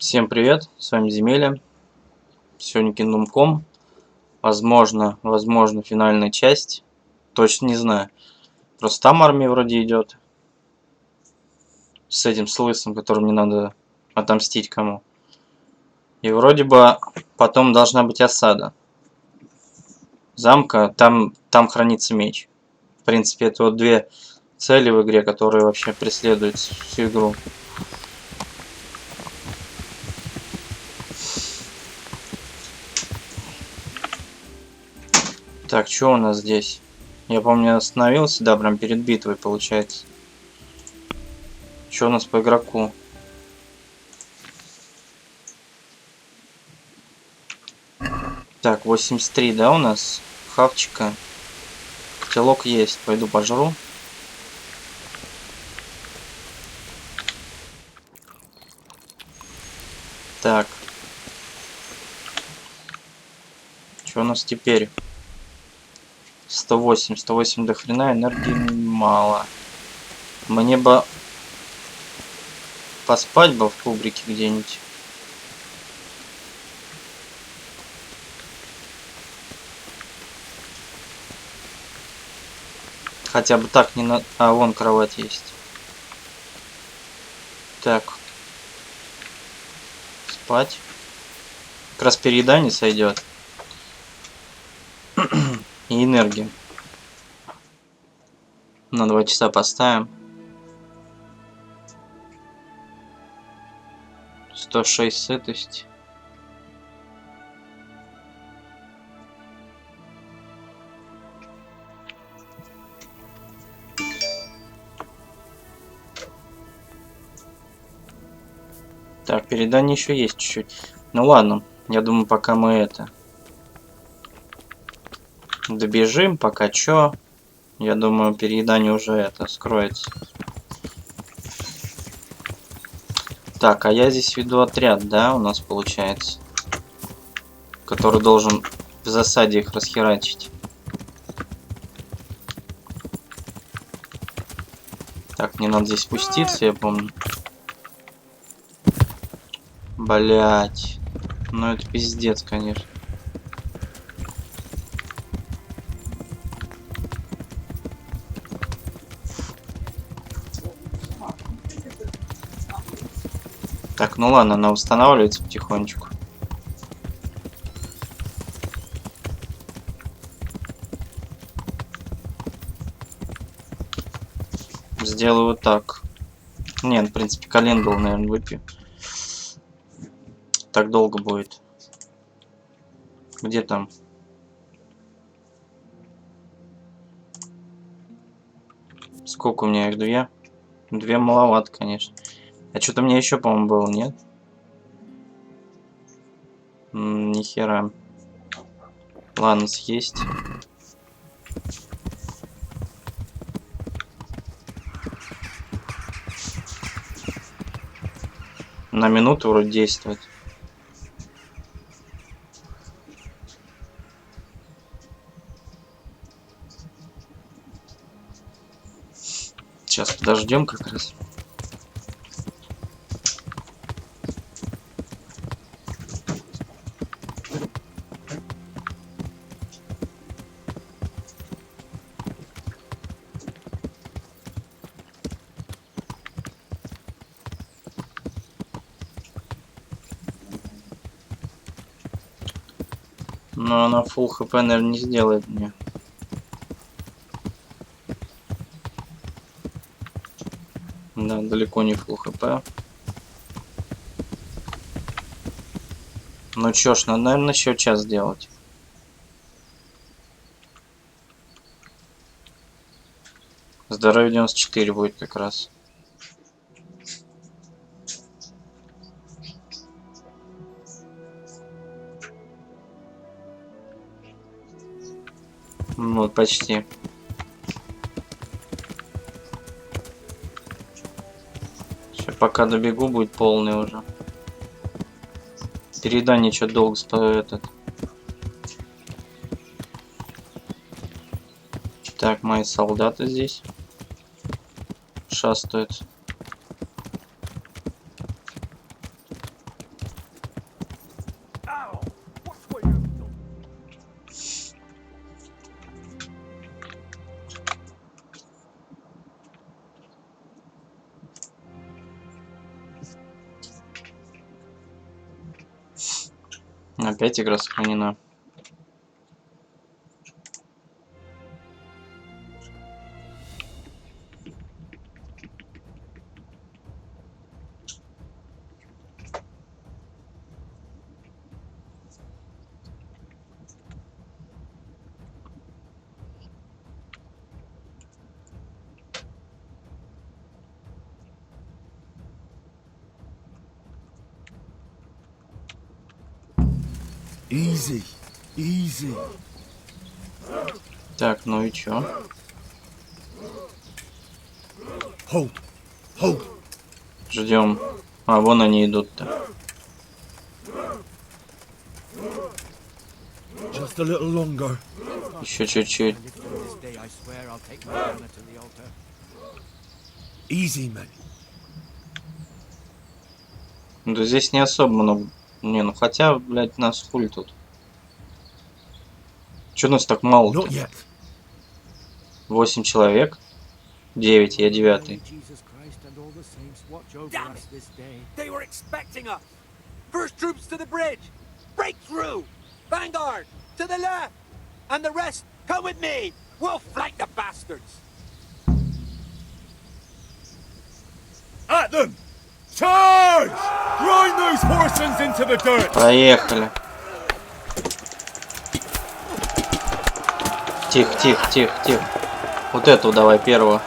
Всем привет, с вами Земеля. Сегодня Kingdom.com. Возможно, финальная часть. Точно не знаю. Просто там армия вроде идет. С этим лысым, которым не надо отомстить кому. И вроде бы потом должна быть осада замка. Там хранится меч. В принципе, это вот две цели в игре, которые вообще преследуют всю игру. Так, что у нас здесь? Я помню, я остановился, да, прям перед битвой, получается. Что у нас по игроку? Так, 83, да, у нас? Хавчика. Котелок есть, пойду пожру. Так. Что у нас теперь? 108 до хрена, энергии мало. Мне бы поспать бы в кубрике где-нибудь. Хотя бы так не на... А, вон кровать есть. Так. Спать. Как раз переедание сойдет. И энергию. На 2 часа поставим. 106 сытость. Так, передание еще есть чуть-чуть. Ну ладно, я думаю, пока мы это добежим, пока чё. Я думаю, переедание уже это скроется. Так, а я здесь веду отряд, да, у нас получается, который должен в засаде их расхерачить. Так, мне надо здесь спуститься, я помню. Блять. Ну это пиздец, конечно. Так, ну ладно, она восстанавливается потихонечку. Сделаю вот так. Нет, в принципе, календул, наверное, выпью. Так долго будет. Где там? Сколько у меня их? Две? Две маловато, конечно. А что-то мне еще, по-моему, было, нет? Ни хера. Ладно, съесть. На минуту вроде действует. Сейчас подождем как раз. Но она full хп, наверное, не сделает мне. Да, далеко не full хп. Ну чё ж, надо, наверное, еще час сделать. Здоровье 94 будет как раз. Вот, почти. Сейчас пока добегу, будет полный уже. Передание что долго этот. Так, мои солдаты здесь шастают. Опять игра сохранена. Easy, easy. Так, ну и чё? Hold, hold. Ждем. А, вон они идут-то. Just a little longer. Еще чуть-чуть. Easy, man. Ну, да здесь не особо много. Не, ну хотя, блядь, нас хули тут. Чё нас так мало-то? Not yet. 8 человек? 9, я 9. Damn it! They were expecting us! First troops to the bridge! Break through! Vanguard! To the left! And the rest, come with me! We'll flank the bastards! At them! Charge! Grind those horsemen into the dirt! Поехали. Тихо, тихо, тихо, тихо. Вот этого давай первого.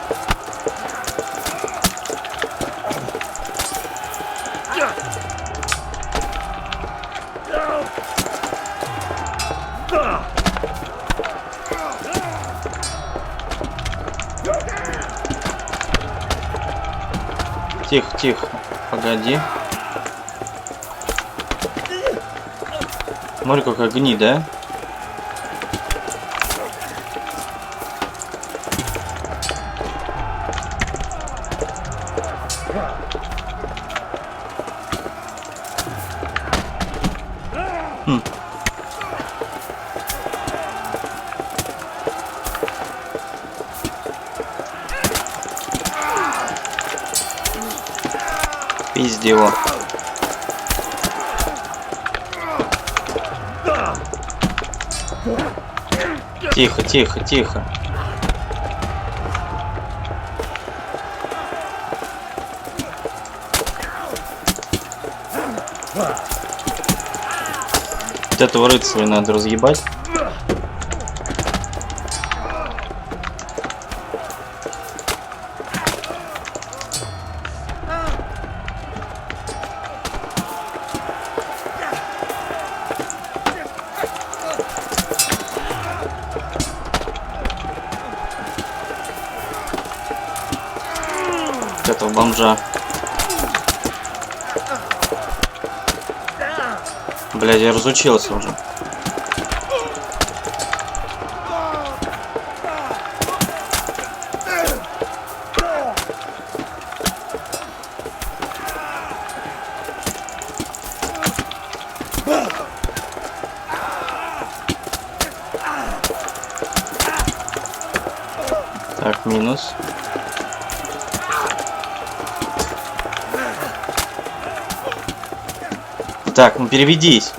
Тихо, тихо. Погоди. Смотри, какая гнида, а? Пизди его. Тихо, тихо, тихо. Вот этого рыцаря надо разъебать. Этого бомжа. Блядь, я разучился уже. Так, минус. Так, ну переведись.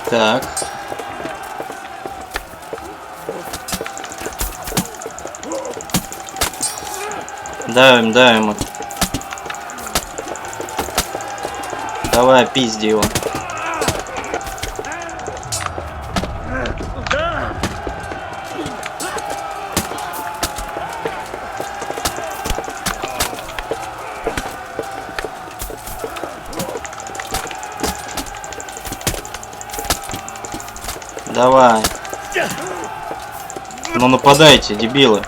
Так. Давим, давим. Давай, пизди его. Давай. Ну нападайте, дебилы.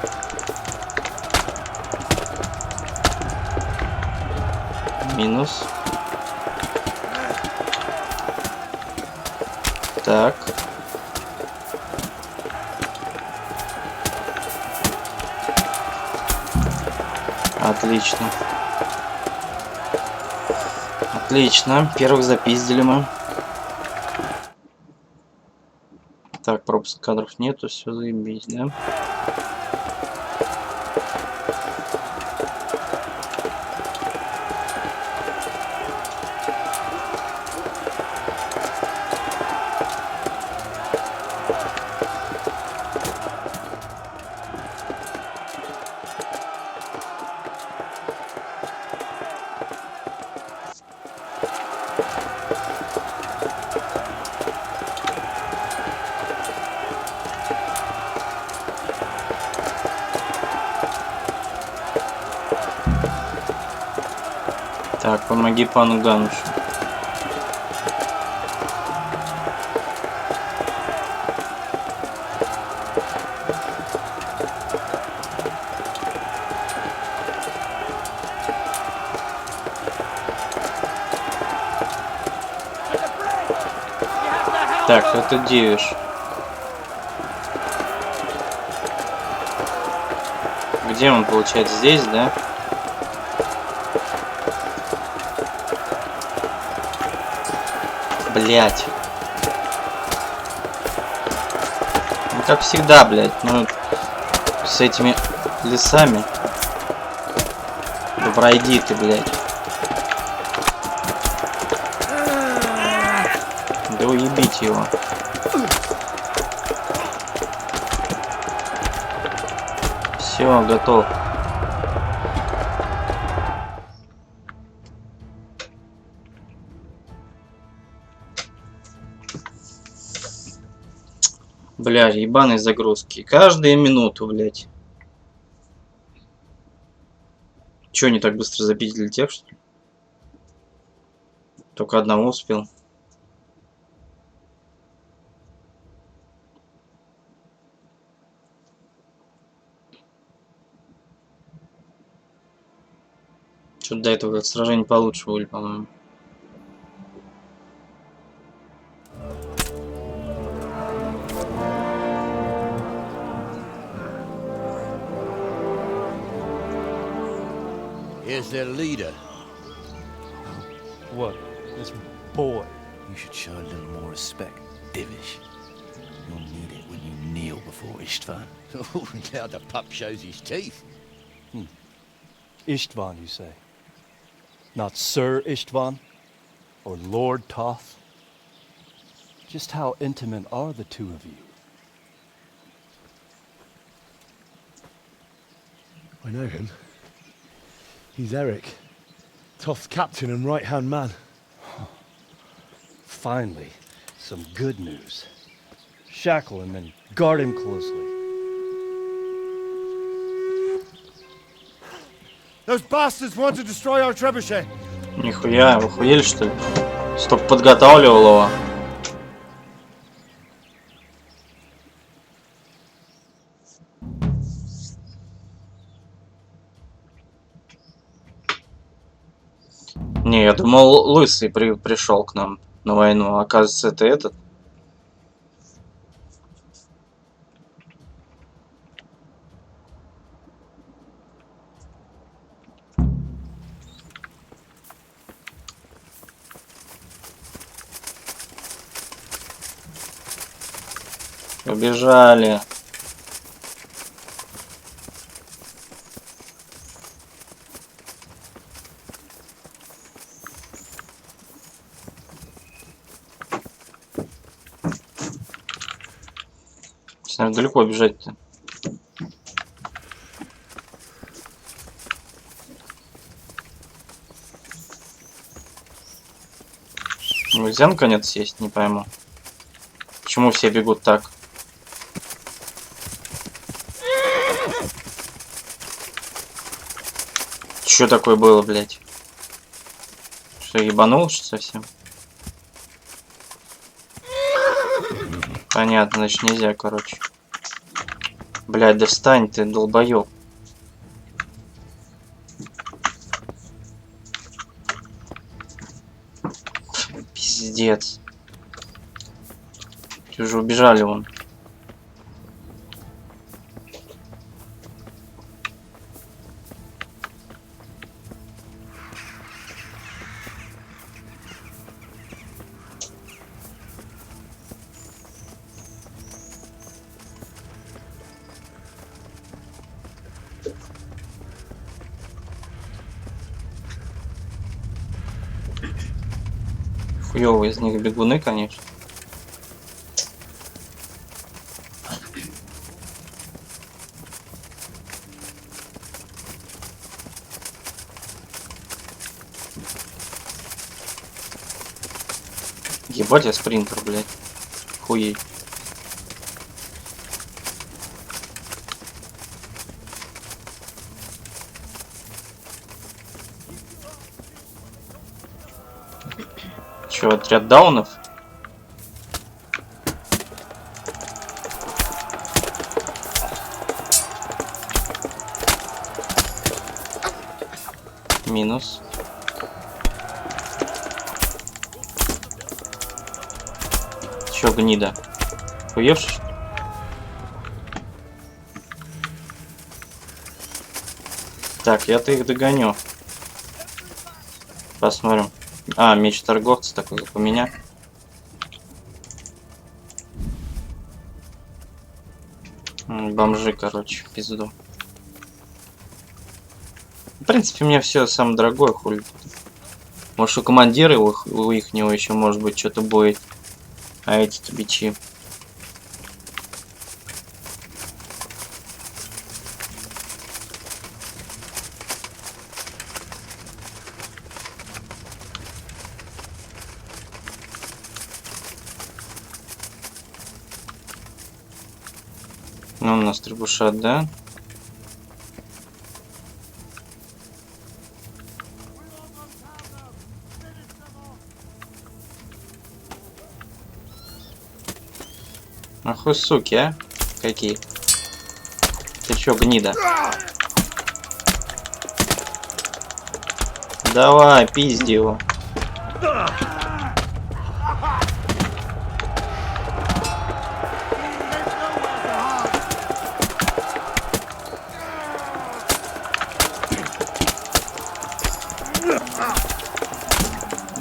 Минус. Так. Отлично. Отлично. Первых запиздили мы. кадров нету, все заебись, да? Так, помоги пану Ганушу. Так, что ты делаешь? Где он, получается, здесь, да? Блять. Ну, как всегда, блять. Ну, с этими лесами. Да пройди ты, блять. Да уебите его. Все, готов. Бля, ебаные загрузки. Каждую минуту, блядь. Чё, не так быстро запиздили тех, что ли? Только одного успел. Что-то до этого сражения получше были, по-моему. Here's their leader. What? This boy? You should show a little more respect, Divish. You'll need it when you kneel before Istvan. Oh, now the pup shows his teeth. Istvan, you say? Not Sir Istvan? Or Lord Toth? Just how intimate are the two of you? I know him. He's Eric, Toth's captain and right-hand man. Finally, some good news. Shackle him and guard him closely. Those bastards want to destroy our trebuchet. Нихуя, вы охуели, что ли? Стоп, подготавливал его. Не, я думал, Лысый пришел к нам на войну, а оказывается, это этот. Побежали. Наверное, далеко бежать-то. Нельзя наконец сесть, не пойму. Почему все бегут так? Что такое было, блядь? Что, ебанул, что совсем? Понятно, значит нельзя, короче. Блядь, да встань ты, долбоёб. Пиздец. Уже убежали вон. Хуёвые из них бегуны, конечно. Ебать, я спринтер, блядь. Хуеть. Чё, отряд даунов? Минус. Чё, гнида? Хуевший, что ли? Так, я-то их догоню. Посмотрим. А, меч торговца такой, как у меня. Бомжи, короче, в пизду. В принципе, мне все самое дорогое, хули. Может, у командира у их него еще может быть что-то будет. А эти-то бичи. Ну, у нас трибушат, да? Нахуй суки, а? Какие? Ты чё, гнида? Давай, пизди его.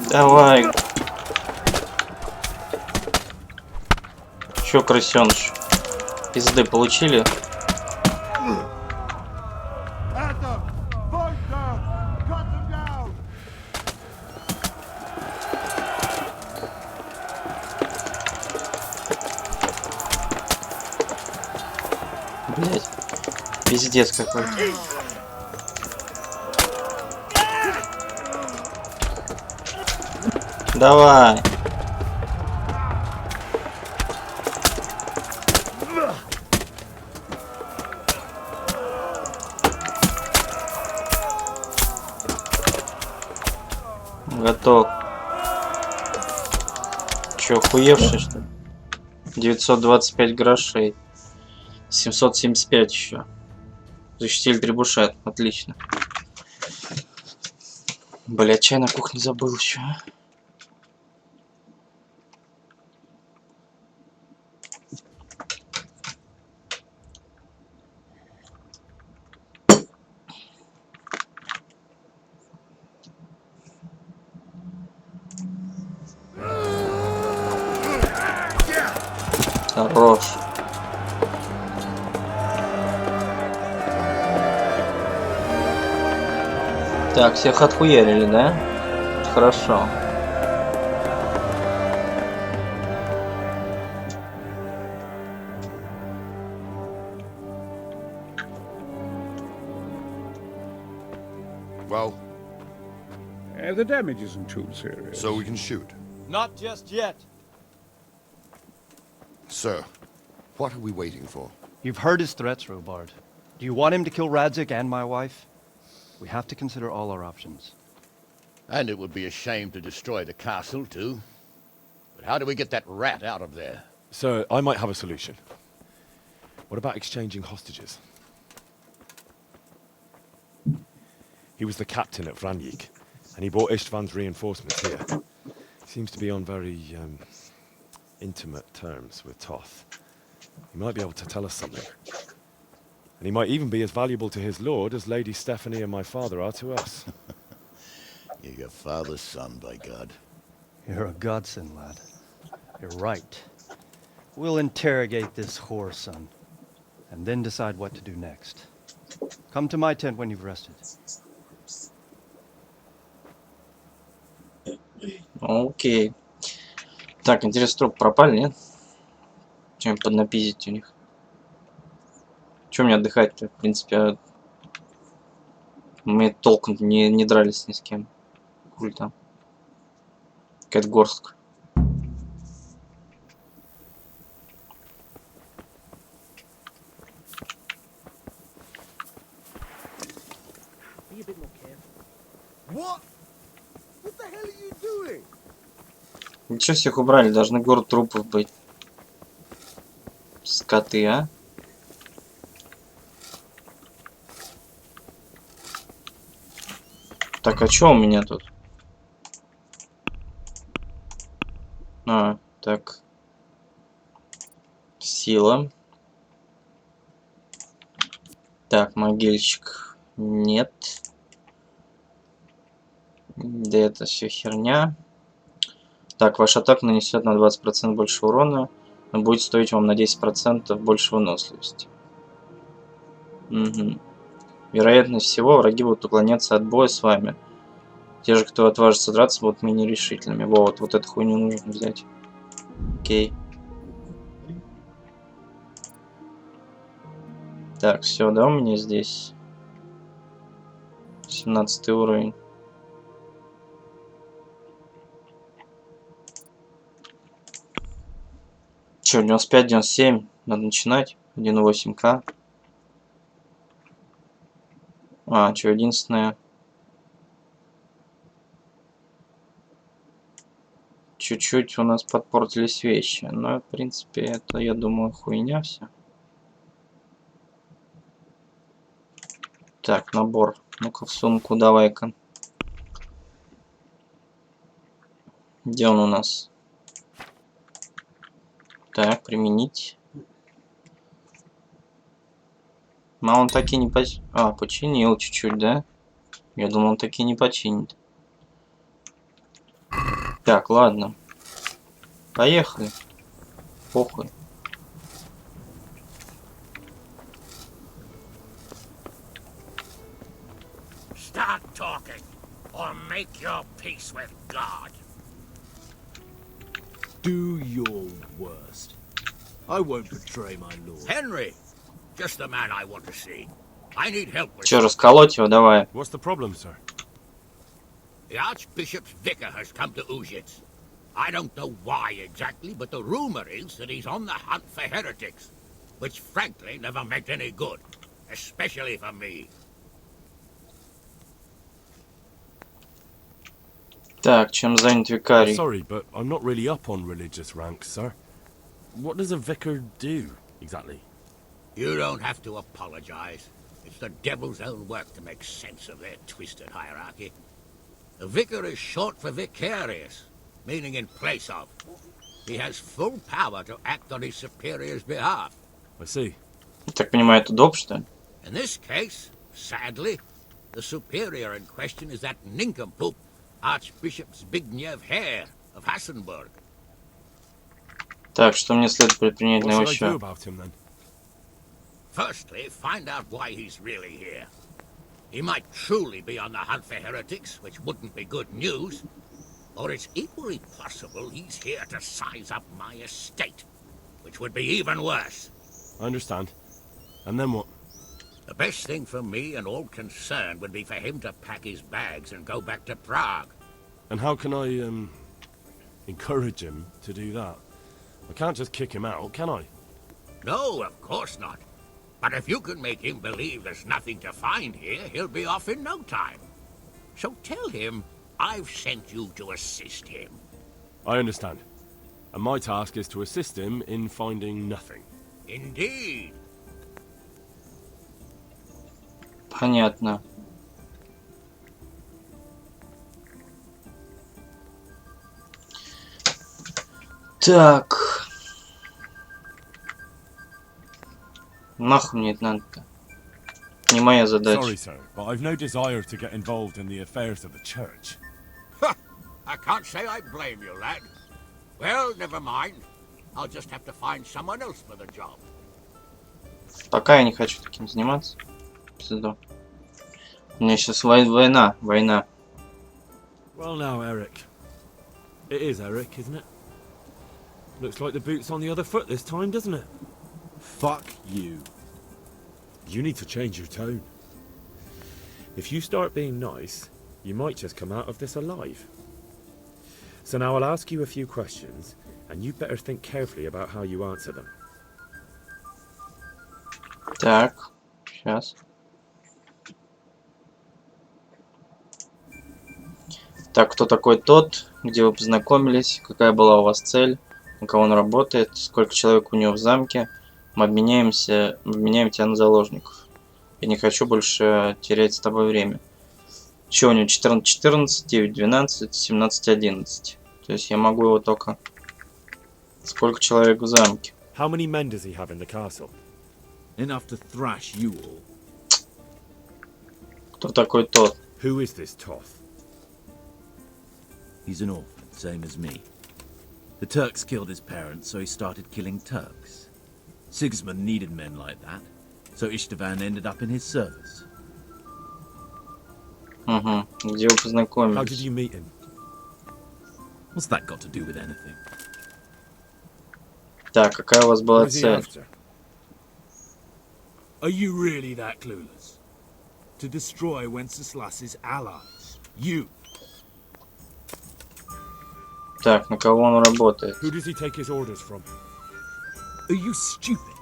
Давай. Чё, крысёныш? Пизды получили? Блять, пиздец какой-то. Давай. Готов. Чё, охуевший, что ли? 925 грошей. 775 еще. Защитили трибушет. Отлично. Блять, чай на кухне забыл еще. Хорош. Так, всех отхуярили, да? Хорошо. Well, The damage isn't too serious. so we can shoot. Not just yet. Sir, what are we waiting for? You've heard his threats, Robard. Do you want him to kill Radzik and my wife? We have to consider all our options. And it would be a shame to destroy the castle, too. But how do we get that rat out of there? Sir, I might have a solution. What about exchanging hostages? He was the captain at Vranjik, and he brought Istvan's reinforcements here. He seems to be on very, intimate terms with Toth. He might be able to tell us something. And he might even be as valuable to his lord as Lady Stephanie and my father are to us. You're your father's son, by God. You're a godsend, lad. You're right. We'll interrogate this whore, son, and then decide what to do next. Come to my tent when you've rested. Окей. Так, интересно, труп пропали, нет? Чем поднапизить у них? Чем мне отдыхать-то? В принципе, мы толком не дрались ни с кем. Хуй там. Какая-то горстка. What? What the hell are you doing? Ничего, всех убрали, должны город трупов быть. Скоты, а? Так, а чё у меня тут? А, так. Сила. Так, могильщик. Нет. Да это все херня. Так, ваша атака нанесет на 20% больше урона, но будет стоить вам на 10% больше выносливости. Угу. Вероятность всего, враги будут уклоняться от боя с вами. Те же, кто отважится драться, будут менее решительными. Вот эту хуйню нужно взять. Окей. Так, все, да, у меня здесь 17 уровень. Че, 95-97, надо начинать. 1.8К. А, что, единственное. Чуть-чуть у нас подпортились вещи. Но, в принципе, это, я думаю, хуйня вся. Так, набор. Ну-ка в сумку давай-ка. Где он у нас? Так, применить. А он таки не починил. А, починил чуть-чуть, да? Я думал, он таки не починит. Так, ладно. Поехали. Похуй. Start talking, or make your peace with God. Do your worst. I won't betray my lord. Henry, just the man I want to see. I need help with Че, расколоть его? Давай. What's the problem, sir? The Archbishop's vicar has come to Uzhitz. I don't know why exactly, but the rumor is that he's on the hunt for heretics, which frankly never meant any good, especially for me. Так, чем занят викарий? Sorry, but I'm not really up on religious ranks, sir. What does a vicar do, exactly? You don't have to apologize. It's the devil's own work to make sense of their twisted hierarchy. The vicar is short for vicarious, meaning in place of. He has full power to act on his superior's behalf. I see. Так понимаю, это доп, что ли? In this case, sadly, the superior in question is that nincompoop, Archbishop Zbigniew Hare of Hassenburg. Так, что мне следует предпринять на его What should I do счет? about him, then? Firstly, find out why he's really here. He might truly be on the hunt for heretics, which wouldn't be good news. Or it's equally possible he's here to size up my estate, which would be even worse. I understand. And then what? The best thing for me and all concerned would be for him to pack his bags and go back to Prague. And how can I, encourage him to do that? I can't just kick him out, can I? No, of course not. But if you can make him believe there's nothing to find here, he'll be off in no time. So tell him I've sent you to assist him. I understand. And my task is to assist him in finding nothing. Indeed. Понятно. Так. Нахуй мне это надо-то? Не моя задача. Sorry, sir, but I've no desire to get involved in the affairs of the church. I can't say I blame you, lad. Well, never mind. I'll just have to find someone else for the job. Пока я не хочу таким заниматься. Пизду. У меня сейчас война. Well now, Eric. It is Eric, isn't it? Looks like the boot's on the other foot this time, doesn't it? Fuck you. You need to change your tone. If you start being nice, you might just come out of this alive. So now I'll ask you a few questions, and you better think carefully about how you answer them. Так, сейчас. Так, кто такой тот? Где вы познакомились? Какая была у вас цель? На кого он работает? Сколько человек у него в замке? Мы обменяем тебя на заложников. Я не хочу больше терять с тобой время. Че у него? 14-14, 9-12, 17-11. То есть я могу его только... Сколько человек в замке? How many men does he have in the castle? Enough to thrash you all. Кто такой тот? Who is this Toth? He's an orphan, same as me. The Turks killed his parents, so he started killing Turks. Sigismund needed men like that, so Istvan ended up in his service. Угу. Где вы How did познакомились? you meet him? What's that got to do with anything? Так, какая у вас была What is he цель? after? Are you really that clueless? To destroy Wenceslas's allies. You. Так, на кого он работает? Who does he take his orders from? Are you stupid?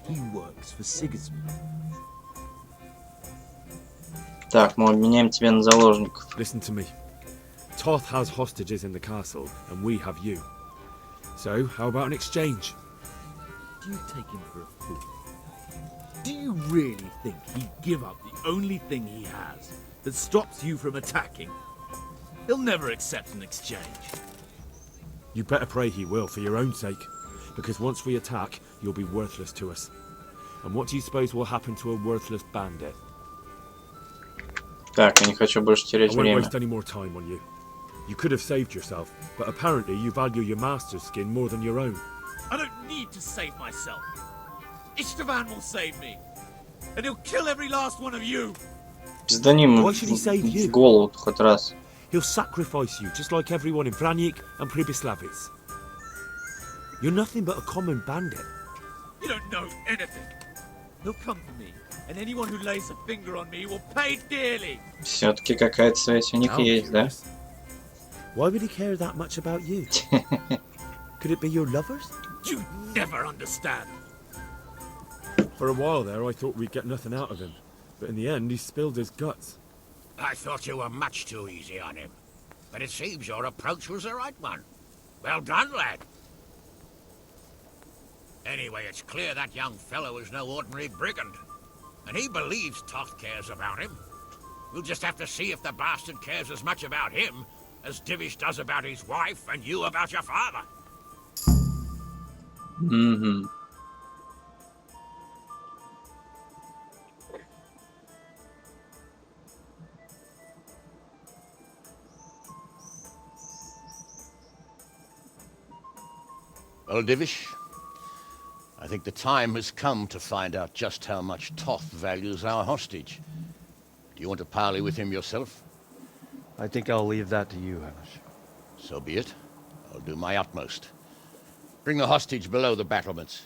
He works for Sigismund. Так, мы обменяем тебя на заложников. Listen to me. Toth has hostages in the castle, and we have you. So, how about an exchange? Do you take him for a fool? Do you really think he'd give up the only thing he has that stops you from attacking? He'll never accept an exchange. You better pray he will, for your own sake. Because once we attack, you'll be worthless to us. And what do you suppose will happen to a worthless bandit? Так, я не хочу больше I терять won't время. waste any more time on you. You could have saved yourself, but apparently you value your master's skin more than your own. I don't need to save myself. Istvan will save me. And he'll kill every last one of you. Пизданим Why should he save you? в голову хоть раз. He'll sacrifice you, just like everyone in Vranyik and Pribislavic. You're nothing but a common bandit. You don't know anything. He'll come for me, and anyone who lays a finger on me will pay dearly. Все-таки какая-то связь у них How есть, да? curious. Why would he care that much about you? Could it be your lovers? You never understand. For a while there, I thought we'd get nothing out of him. But in the end, he spilled his guts. I thought you were much too easy on him. But it seems your approach was the right one. Well done, lad. Anyway, it's clear that young fellow is no ordinary brigand. And he believes Toth cares about him. We'll just have to see if the bastard cares as much about him as Divish does about his wife and you about your father. Угу. Well, Divish, I think the time has come to find out just how much Toth values our hostage. Do you want to parley with him yourself? I think I'll leave that to you, Hamish. So be it. I'll do my utmost. Bring the hostage below the battlements.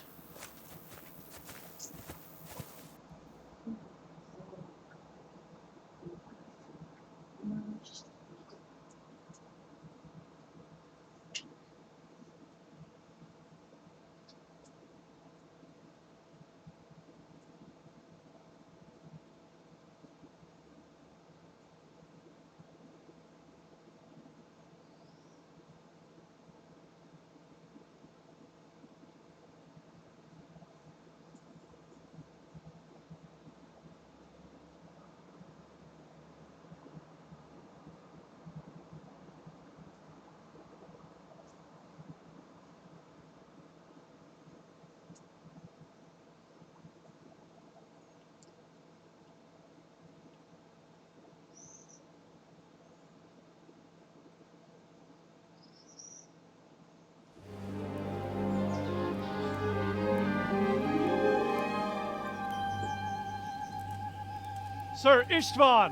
Sir Istvan!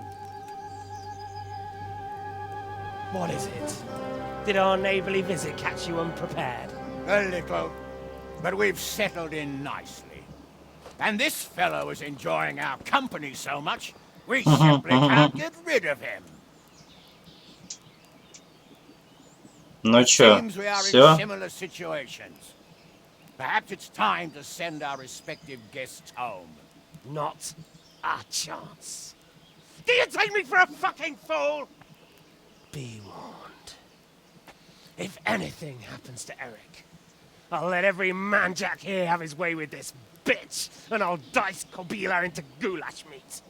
What is it? Did our neighbourly visit catch you unprepared? A little, but we've settled in nicely. And this fellow is enjoying our company so much, we simply can't get rid of him. Ну It чё, seems we are in всё? similar situations. Perhaps it's time to send our respective guests home. Not a chance. Do you take me for a fucking fool? Be warned. If anything happens to Eric, I'll let every manjack here have his way with this bitch, and I'll dice Kobila into goulash meat.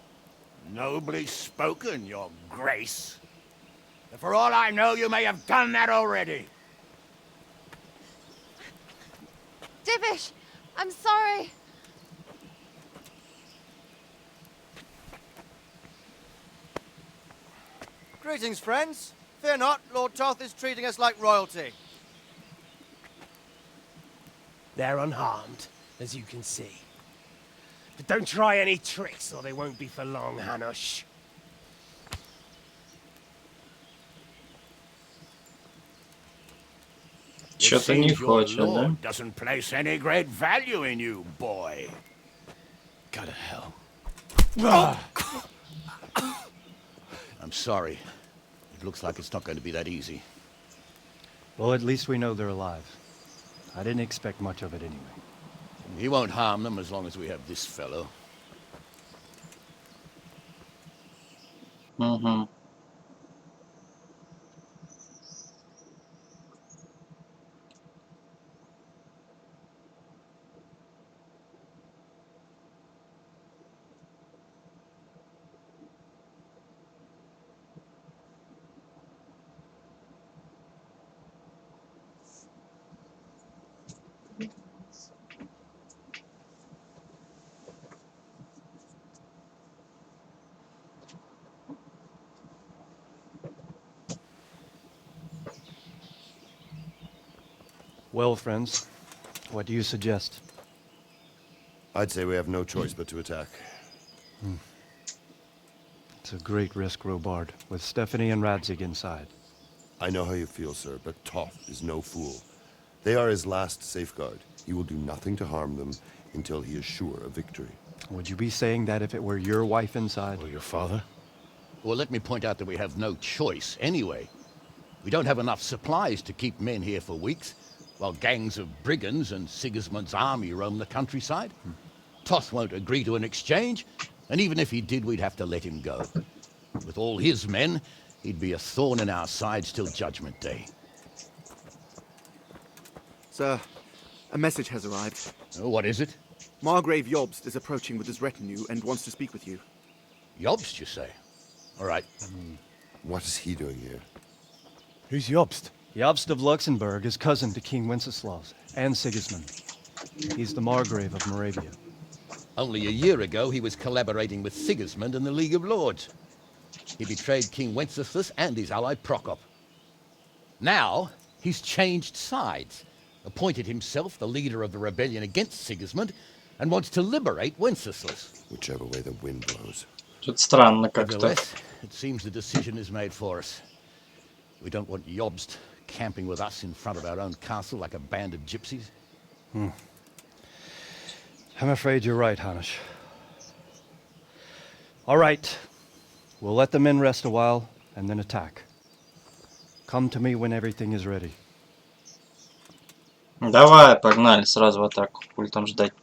Nobly spoken, Your Grace. And for all I know, you may have done that already. Divish, I'm sorry. Greetings, friends. Fear not, Lord Toth is treating us like royalty. They're unharmed, as you can see. But don't try any tricks, or they won't be for long, Hanush. Чё-то не хочет, да? Lord doesn't place any great value in you, boy. Go to hell. I'm sorry. It looks like it's not going to be that easy. Well, at least we know they're alive. I didn't expect much of it anyway. He won't harm them as long as we have this fellow. Угу. Well, friends, what do you suggest? I'd say we have no choice but to attack. It's a great risk, Robard, with Stephanie and Radzig inside. I know how you feel, sir, but Toth is no fool. They are his last safeguard. He will do nothing to harm them until he is sure of victory. Would you be saying that if it were your wife inside? Or your father? Well, let me point out that we have no choice anyway. We don't have enough supplies to keep men here for weeks, while gangs of brigands and Sigismund's army roam the countryside. Toth won't agree to an exchange, and even if he did, we'd have to let him go. With all his men, he'd be a thorn in our sides till Judgment Day. Sir, a message has arrived. Oh, what is it? Margrave Jobst is approaching with his retinue and wants to speak with you. Jobst, you say? All right. What is he doing here? Who's Jobst? Jobst of Luxembourg is cousin to King Wenceslaus and Sigismund. He's the Margrave of Moravia. Only a year ago, he was collaborating with Sigismund and the League of Lords. He betrayed King Wenceslas and his ally Prokop. Now, he's changed sides, appointed himself the leader of the rebellion against Sigismund, and wants to liberate Wenceslas. Whichever way the wind blows. Тут странно как-то. Nevertheless, it seems the decision is made for us. We don't want Jobst camping with us in front of our own castle like a band of gypsies. I'm afraid you're right, Hanush. All right. We'll let the men rest a while, and then attack. Come to me when everything is ready. Давай, погнали сразу в атаку. Хули там ждать.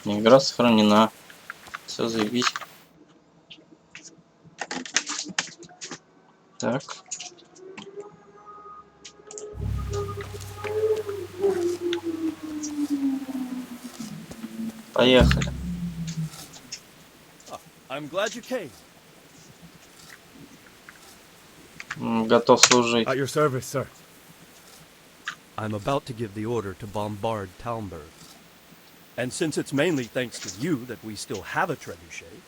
Игра сохранена. Все, заебись. Так. Поехали. I'm glad you came. Готов служить. At your service, sir. I'm about to give the order to bombard Talmberg. And since it's mainly thanks to you that we still have a trebuchet,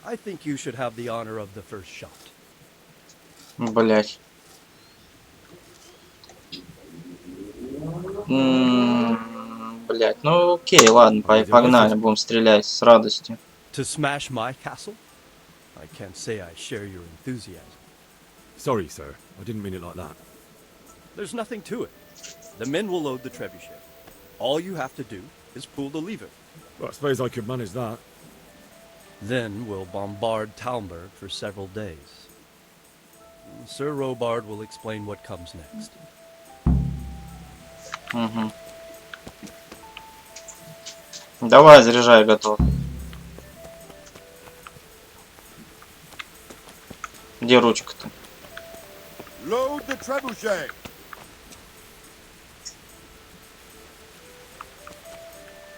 I think you should have the honor of the first shot. Блять. блядь. Ну окей, ладно, погнали, будем стрелять с радостью. To smash my castle? I can't say I share your enthusiasm. Sorry, sir. I didn't mean it like that. There's nothing to it. The men will load the trebuchet. All you have to do is pull the lever. Well, I suppose I could manage that. Then we'll bombard Talmberg for several days. Sir Robard will explain what comes next. Угу. Давай, заряжай, готов. Где ручка-то? Load the trebuchet.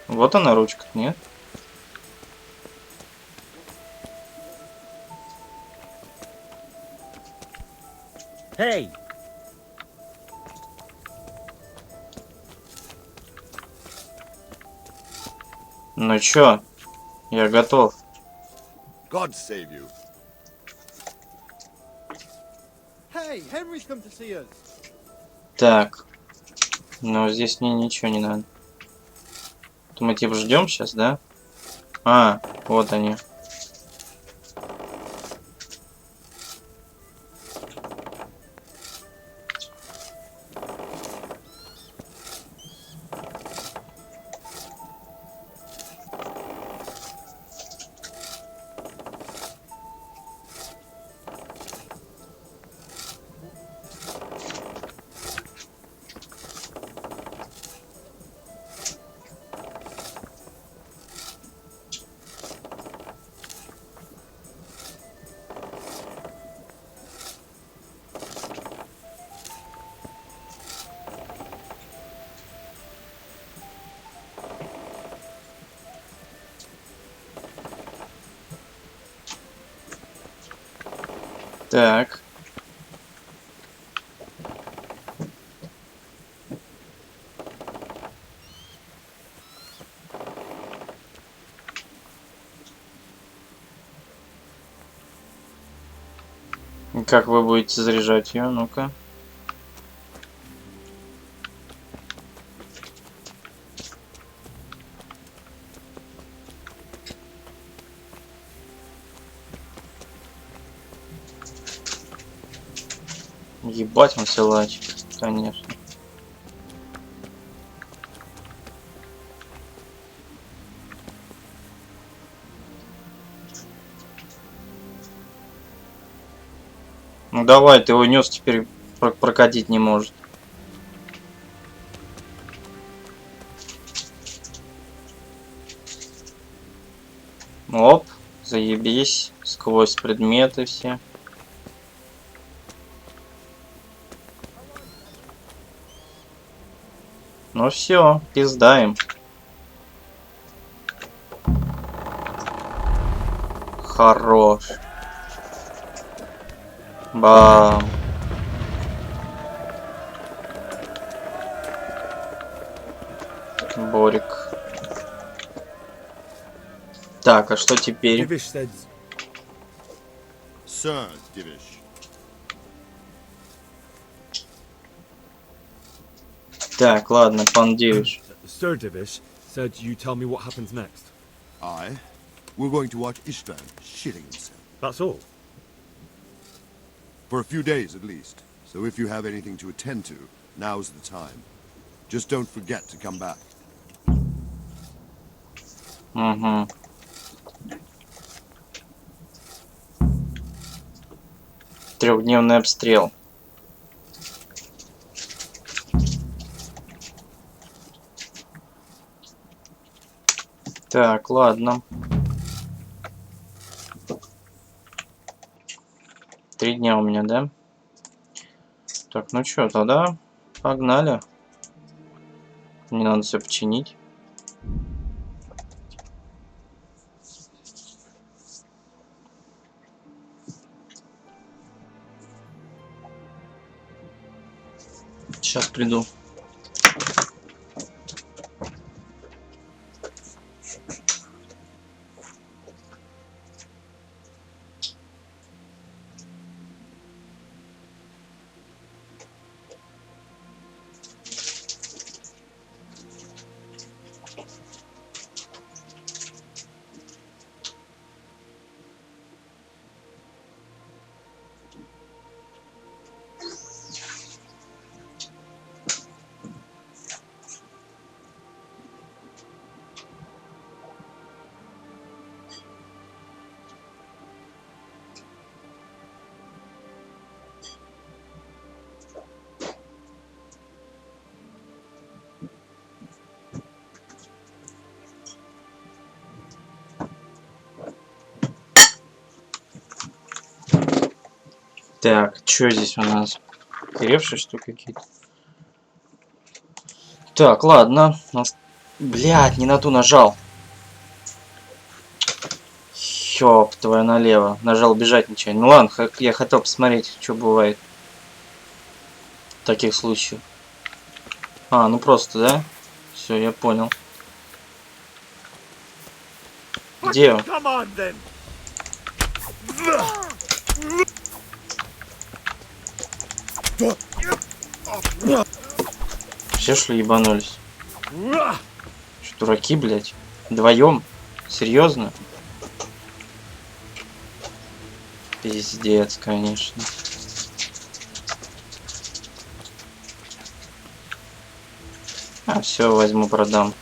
Вот она ручка, нет? Hey! Ну чё? Я готов. God save you. Hey, Henry's come to see us. Так. Но здесь мне ничего не надо. То мы типа ждем сейчас, да? А, вот они. Так. Как вы будете заряжать ее? Ну-ка. Ебать он силач, конечно. Ну давай, ты его нес, теперь прокатить не может. Оп, заебись, сквозь предметы все. Ну все, пиздаем. Хорош. Бам. Борик. Так, а что теперь? Sir Divish. Так, ладно, пан Дивиш. Sir Divish said you tell me what happens next. Aye. We're going to watch Istvan shitting himself. That's all. For a few days at least. So if you have anything to attend to, now's the time. Just don't forget to come back. Угу. Трехдневный обстрел. Так, ладно. 3 дня у меня, да? Так, ну чё, тогда погнали. Мне надо все починить. Сейчас приду. Так, что здесь у нас? Горевшие что какие-то? Так, ладно. Блядь, не на ту нажал. Ёб твою налево. Нажал бежать нечаянно. Ну ладно, я хотел посмотреть, что бывает в таких случаях. А, ну просто, да? Все, я понял. Где он? Все что ли ебанулись? Что, дураки, блядь? Вдвоем? Серьезно? Пиздец, конечно. А, все, возьму, продам.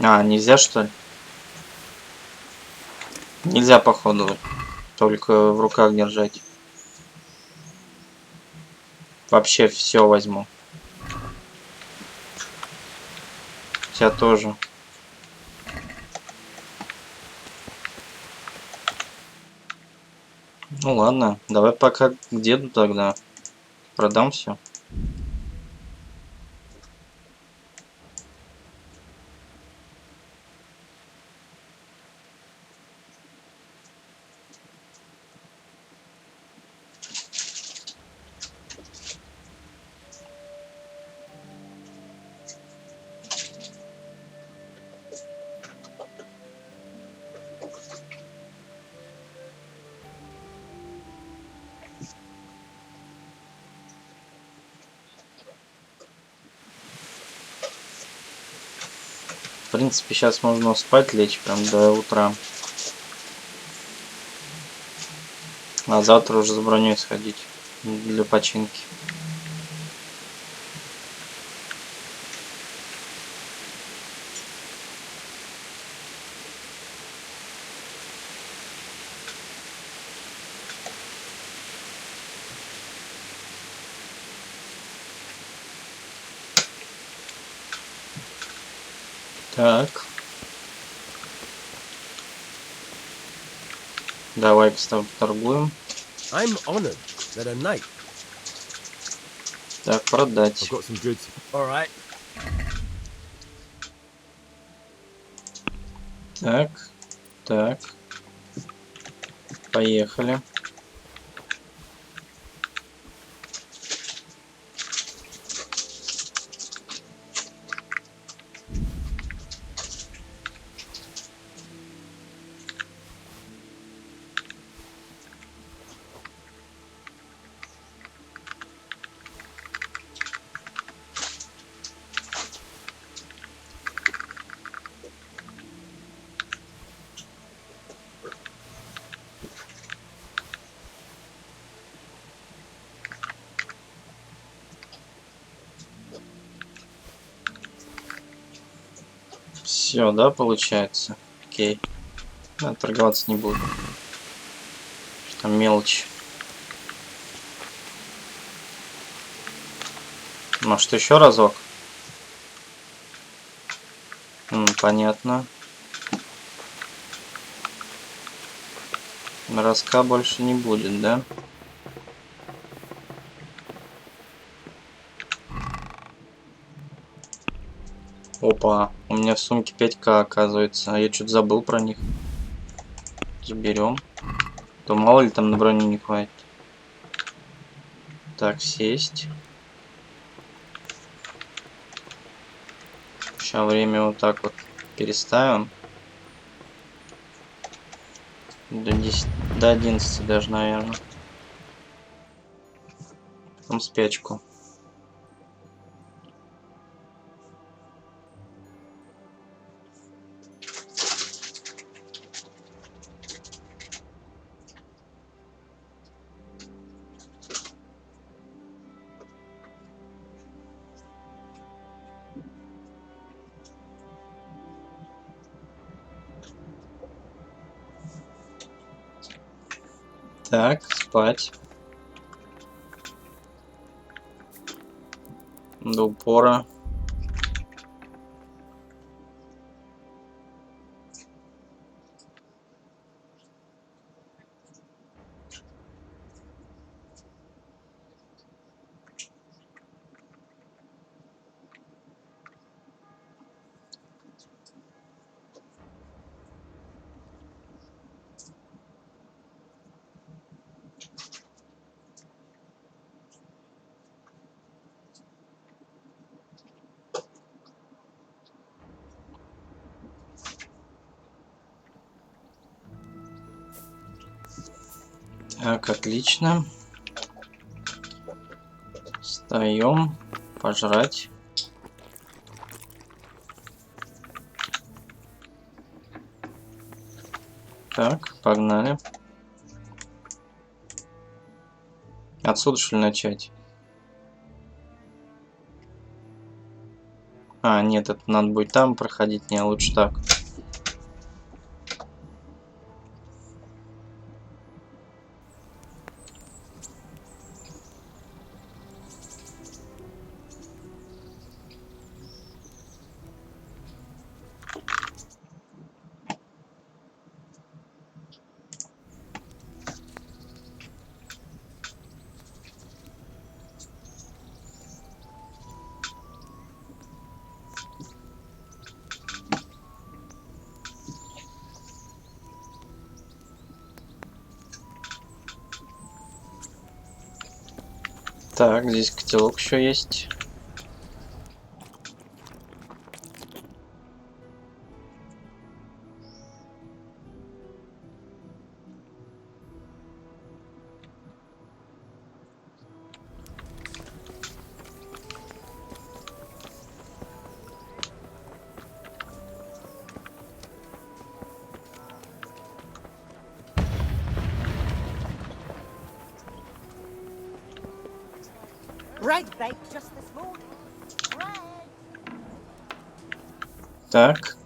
А, нельзя, что ли? Нельзя, походу, только в руках держать. Вообще все возьму. Тебя тоже. Ну ладно, давай пока к деду тогда. Продам все. В принципе, сейчас можно спать лечь прям до утра. А завтра уже за броней сходить для починки. Так. Давай с тобой торгуем. I'm honored that a knight. Так, продать. I've got some goods. All right. Так, так. Поехали. Все, да, получается? Окей. Да, торговаться не буду. Что там мелочь. Может, еще разок? Понятно. Разка больше не будет, да? Опа, у меня в сумке 5К оказывается, а я что-то забыл про них. Заберем. То мало ли там на броню не хватит. Так, сесть. Сейчас время вот так вот переставим. До 10, до 11 даже, наверное. Потом спячку. Так, спать. До упора. Так, отлично. Встаем. Пожрать. Так, погнали. Отсюда, что ли, начать? А, нет, это надо будет там проходить, не, лучше так. Так, здесь котелок еще есть. Bread baked just this morning. Так.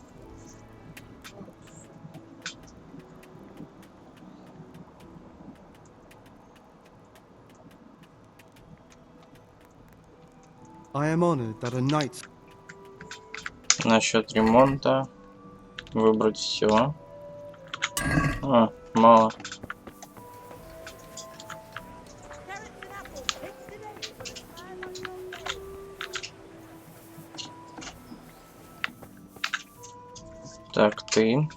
I am honored that a knight. Насчет ремонта. Выбрать все. А, мало. Так, ты.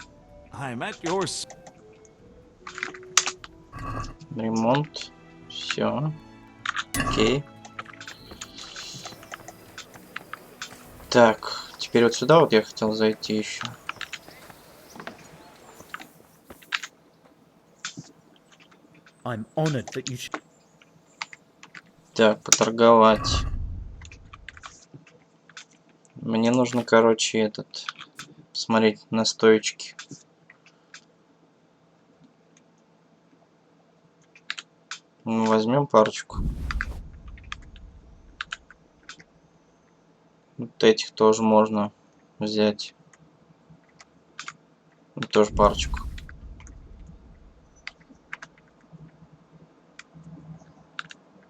I'm at yours. Ремонт. Все. Окей. Так, теперь вот сюда вот я хотел зайти еще. I'm honored that you should... Так, поторговать. Мне нужно, короче, этот... Посмотреть на стоечки. Возьмем парочку. Вот этих тоже можно взять. Тоже парочку.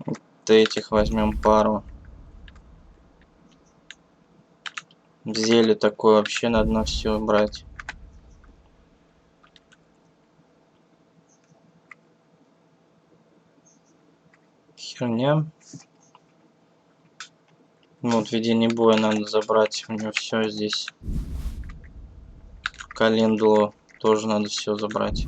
Вот этих возьмем пару. Зелье такое вообще надо на все брать. Херня. Вот ведение боя надо забрать. У него все здесь. Календулу тоже надо все забрать.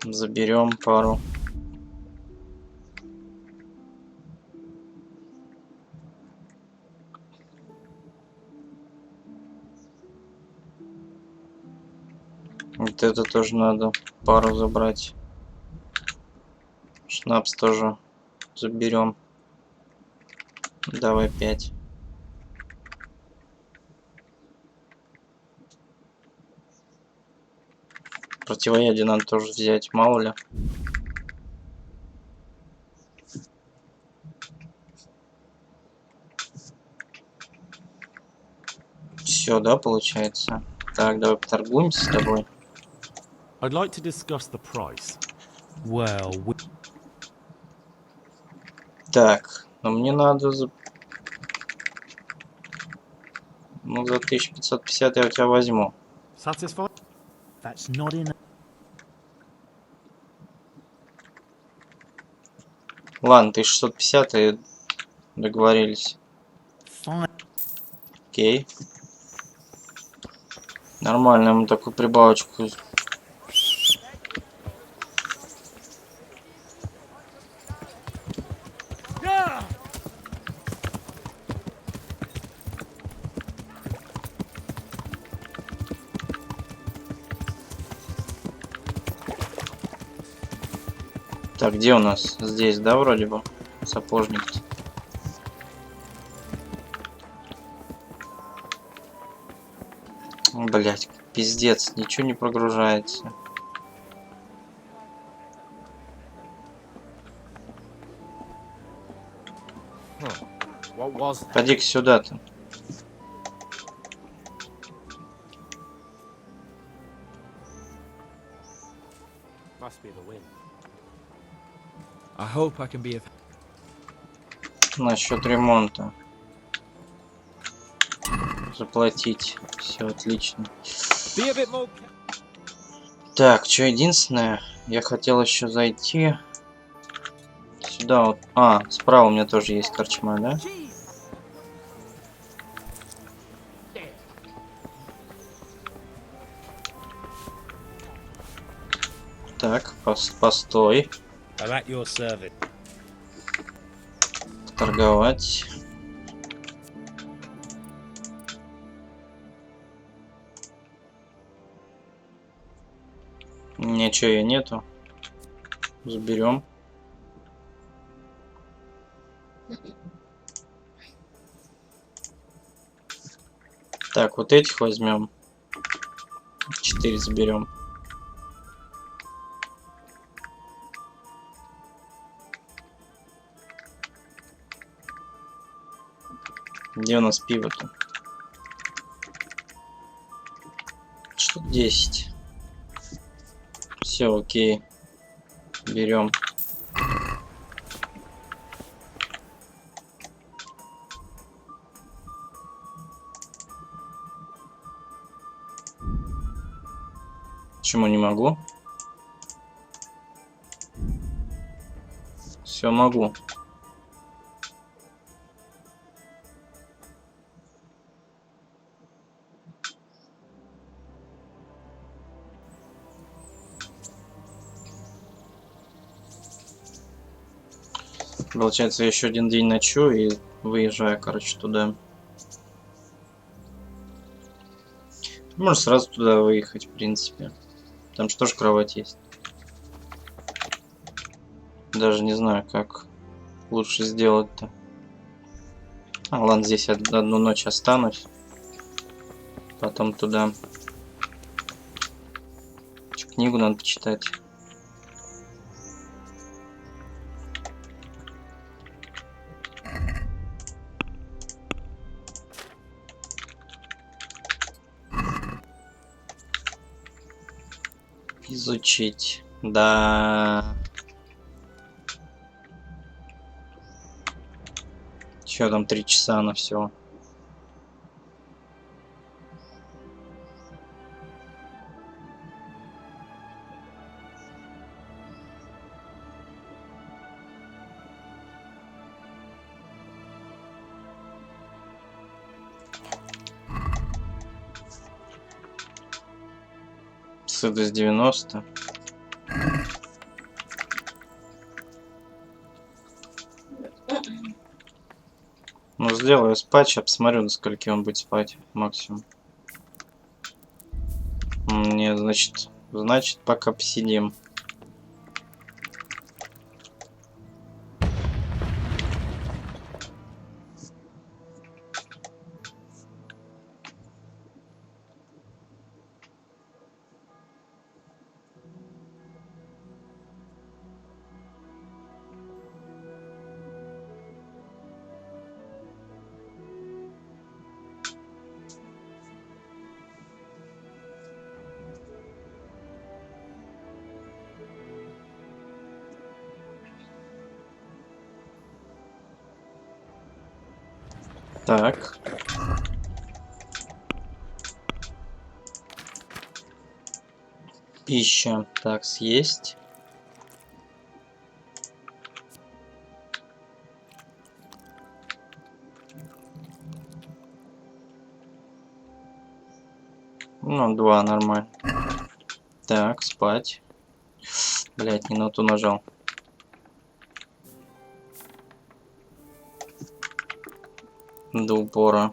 Заберем пару. Вот это тоже надо пару забрать. Шнапс тоже заберем. Давай 5. Противоядие надо тоже взять, мало ли. Все, да, получается. Так, давай поторгуемся с тобой. I'd like to discuss the price. Well, Так, но мне надо за... Ну, за 1550 я у тебя возьму. Satisfied? That's not enough. Ладно, 1650 и договорились. Fine. Окей. Нормально, ему такую прибавочку. Так, где у нас? Здесь, да, вроде бы? Сапожник. Блять, пиздец, ничего не прогружается. Поди-ка сюда-то. Насчет ремонта. Заплатить. Все отлично. Так, что единственное, я хотел еще зайти сюда вот. А, справа у меня тоже есть корчма, да? Так, постой. Торговать. Ничего и нету. Заберем. Так, вот этих возьмем. 4 заберем. Где у нас пиво-то? Что 10? Все, окей. Берем. Почему не могу? Все могу. Получается, я еще один день ночую и выезжаю, короче, туда. Можно сразу туда выехать, в принципе. Там же тоже кровать есть. Даже не знаю, как лучше сделать-то. А, ладно, здесь одну ночь останусь. Потом туда. Книгу надо почитать. Изучить. Да. Еще там 3 часа на все. Сыдость 90. Ну, сделаю спать, сейчас посмотрю, до скольки он будет спать максимум. Нет, значит, пока посидим. Так. Пища. Так, съесть. Ну, 2 нормально. Так, спать. Блять, не на ту нажал. До упора.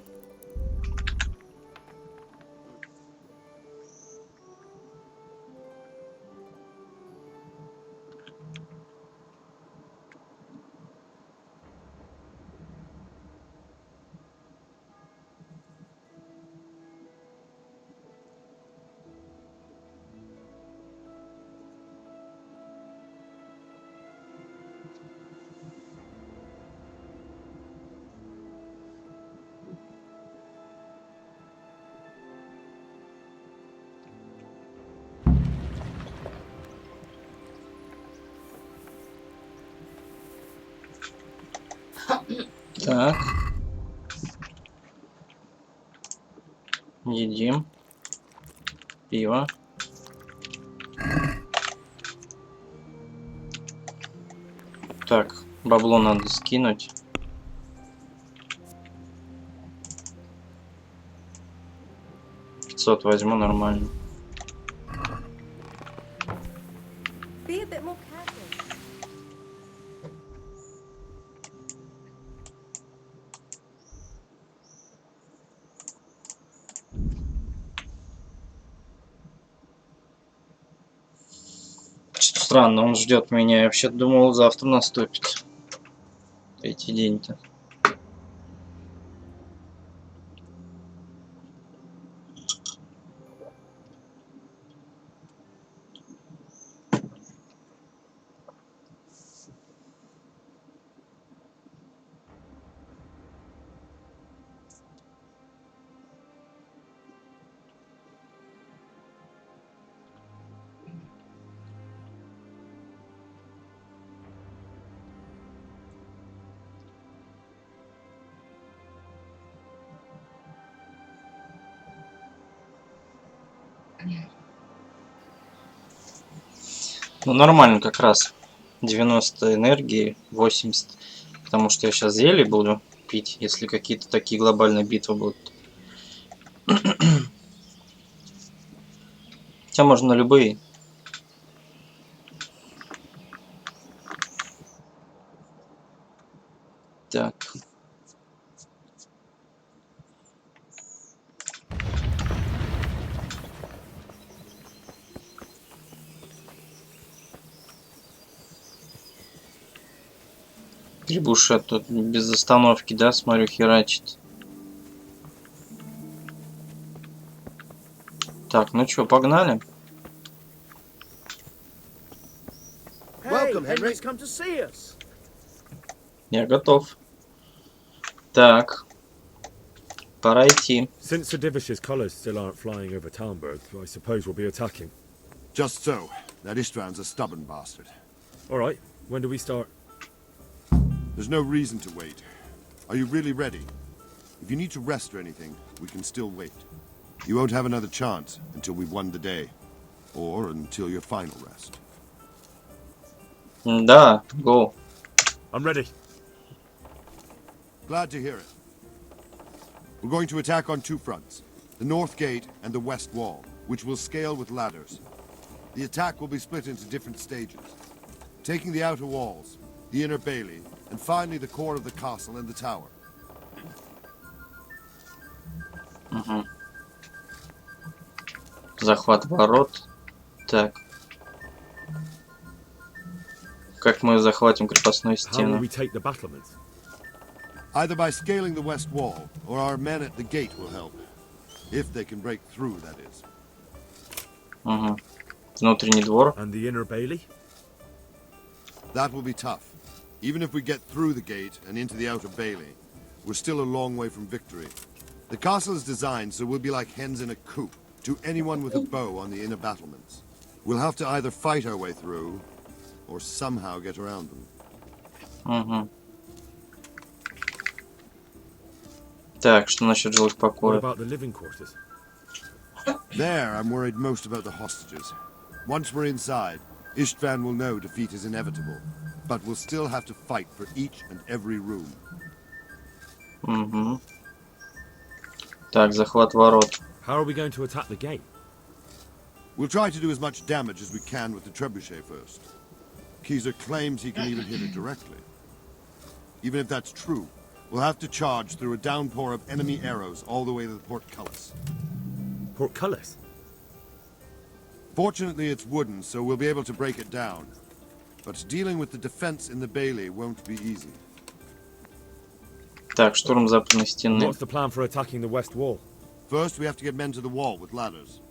Так. Едим. Пиво. Так, бабло надо скинуть. Возьму нормально. Be a bit more careful. Что-то странно, он ждет меня. Я вообще думал, завтра наступит. Третий день-то. Ну, нормально как раз. 90 энергии, 80. Потому что я сейчас зелье буду пить, если какие-то такие глобальные битвы будут. Хотя можно любые. Так. Трибушет тут без остановки, да, смотрю, херачит. Так, ну чё, погнали? Welcome, Henry's come to see us. Я готов. Так. Пора идти. Since the Divish's colours still aren't flying over Talmberg, I suppose we'll be attacking. Just so. That Istvand's a stubborn bastard. Alright, when do we start? There's no reason to wait. Are you really ready? If you need to rest or anything, we can still wait. You won't have another chance until we've won the day. Or until your final rest. Да, go. I'm ready. Glad to hear it. We're going to attack on two fronts. The north gate and the west wall, which will scale with ladders. The attack will be split into different stages. Taking the outer walls, the inner bailey, and finally the core of the castle and the tower. Угу. Захват ворот. Так. Как мы захватим крепостную How will стену? we take the battlements? Either by scaling the west wall, or our men at the gate will help. If they can break through, that is. Угу. Внутренний двор. And the inner bailey? That will be tough. Even if we get through the gate and into the outer bailey, we're still a long way from victory. The castle is designed so we'll be like hens in a coop to anyone with a bow on the inner battlements. We'll have to either fight our way through, or somehow get around them. Угу. Так, что насчет жилых What покоев? about the living quarters? There, I'm worried most about the hostages. Once we're inside, Istvan will know defeat is inevitable, but we'll still have to fight for each and every room. Угу. Так, захват ворот. How are we going to attack the gate? We'll try to do as much damage as we can with the trebuchet first. Keyser claims he can even hit it directly. Even if that's true, we'll have to charge through a downpour of enemy arrows all the way to the portcullis. Portcullis? Fortunately, it's wooden, so we'll be able to break it down. But dealing with the defense in the bailey won't be easy. Так, штурм западной стены. What's the plan for attacking the west wall? First, we have to get men to the wall with ladders,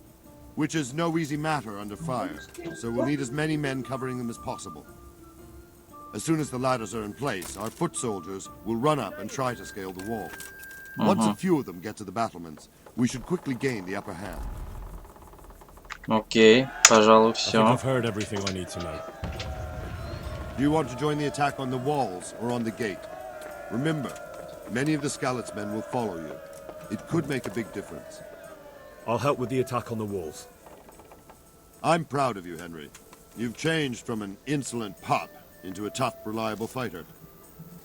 which is no easy matter under fire, so we'll need as many men covering them as possible. As soon as the ladders are in place, our foot soldiers will run up and try to scale the wall. Once a few of them get to the battlements, we should quickly gain the upper hand. Окей, пожалуй, I think все. I've heard everything I need to know. Do you want to join the attack on the walls or on the gate? Remember, many of the Skalitz men will follow you. It could make a big difference. I'll help with the attack on the walls. I'm proud of you, Henry. You've changed from an insolent pup into a tough, reliable fighter.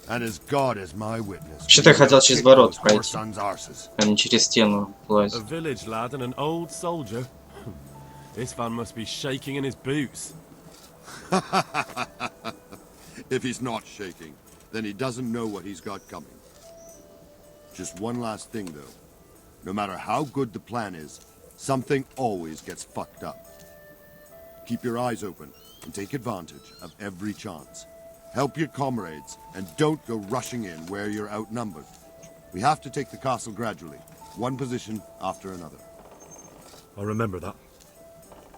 And as God is my witness, Что-то я хотел через ворот пройти, son's arses. а не через стену A лазить. village lad and an old soldier. This man must be shaking in his boots. If he's not shaking, then he doesn't know what he's got coming. Just one last thing, though. No matter how good the plan is, something always gets fucked up. Keep your eyes open and take advantage of every chance. Help your comrades and don't go rushing in where you're outnumbered. We have to take the castle gradually, one position after another. I'll remember that.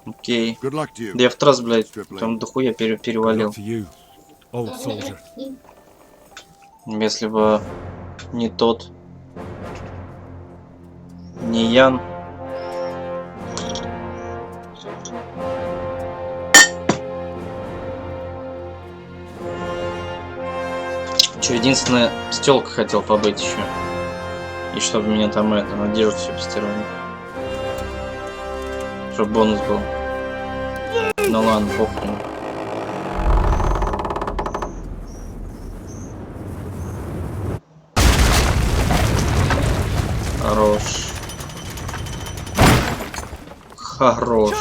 Окей. Good luck to you. Да я в трасс, блядь, там дохуя перевалил. To you, old soldier. Если бы не тот, не Ян. Че, единственное, с тёлкой хотел побыть еще. И чтобы меня там одежду все постирали. Чтобы бонус был. Ну ладно, похрен. Хорош. Хорош.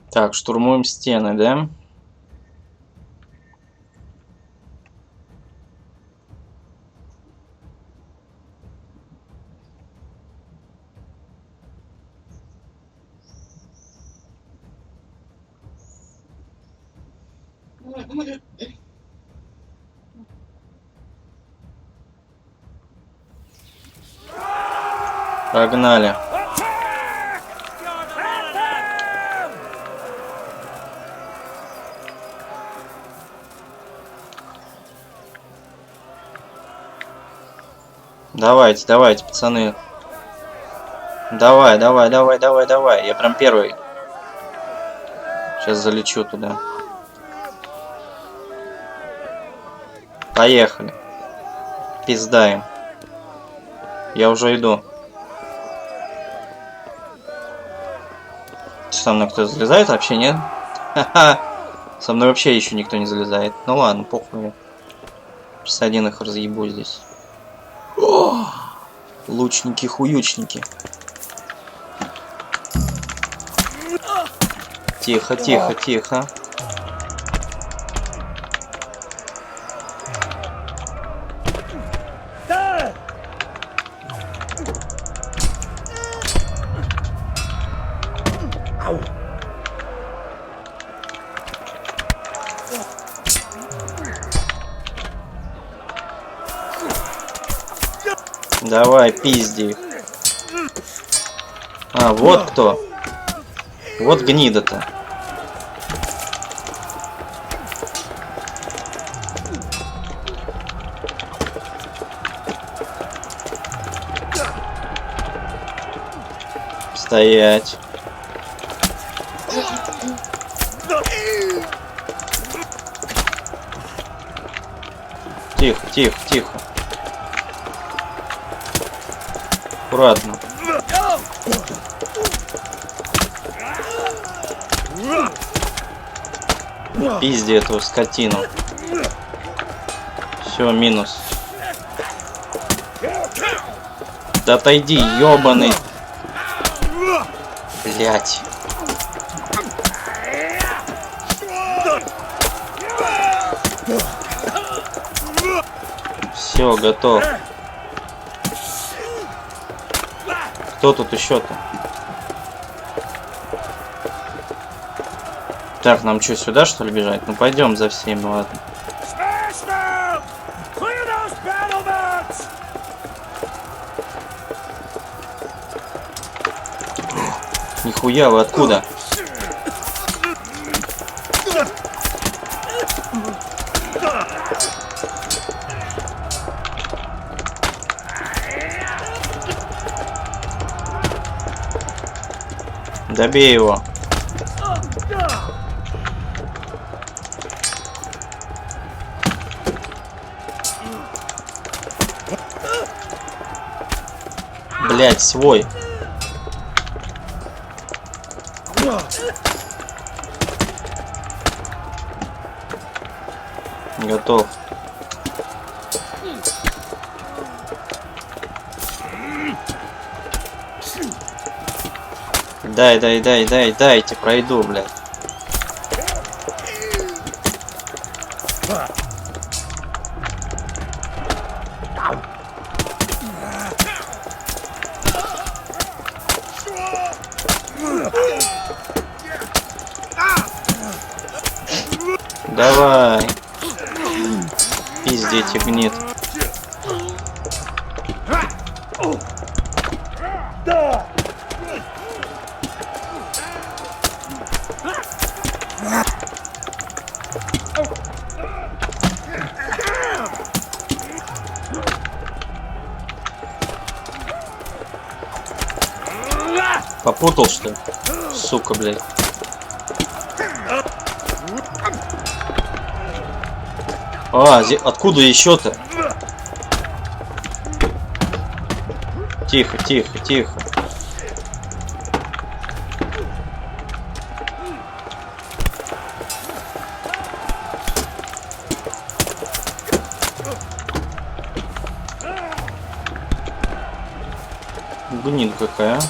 Так, штурмуем стены, да? Погнали. Давайте, давайте, пацаны. Давай, давай, давай, давай, давай. Я прям первый. Сейчас залечу туда. Поехали. Пиздаем. Я уже иду. Со мной кто залезает? Вообще нет? Ха-ха. Со мной вообще еще никто не залезает. Ну ладно, похуй. Сейчас один их разъебу здесь. О! Лучники-хуючники. Тихо, тихо, тихо. Давай, пизди их. А, вот кто. Вот гнида-то. Стоять. Тихо, тихо, тихо. Аккуратно. Пизди эту скотину. Все, минус. Да отойди, ёбаный. Блять. Все, готов. Кто тут еще-то? Так, нам что, сюда что ли бежать? Ну пойдем за всеми, ладно. Нихуя, вы откуда? Добей его. Блять, свой. Готов. Дайте, пройду, блядь. Давай. Пиздите, гнит. Попутал, что ли? Сука, блядь. А, откуда еще-то? Тихо, тихо, тихо. Гнид какая, а?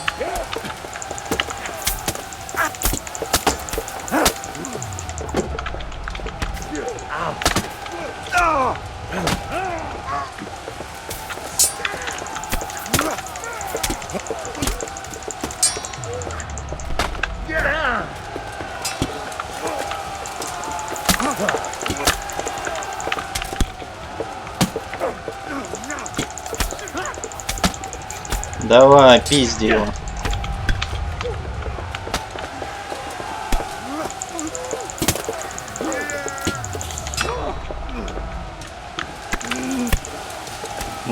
Давай, пизди его.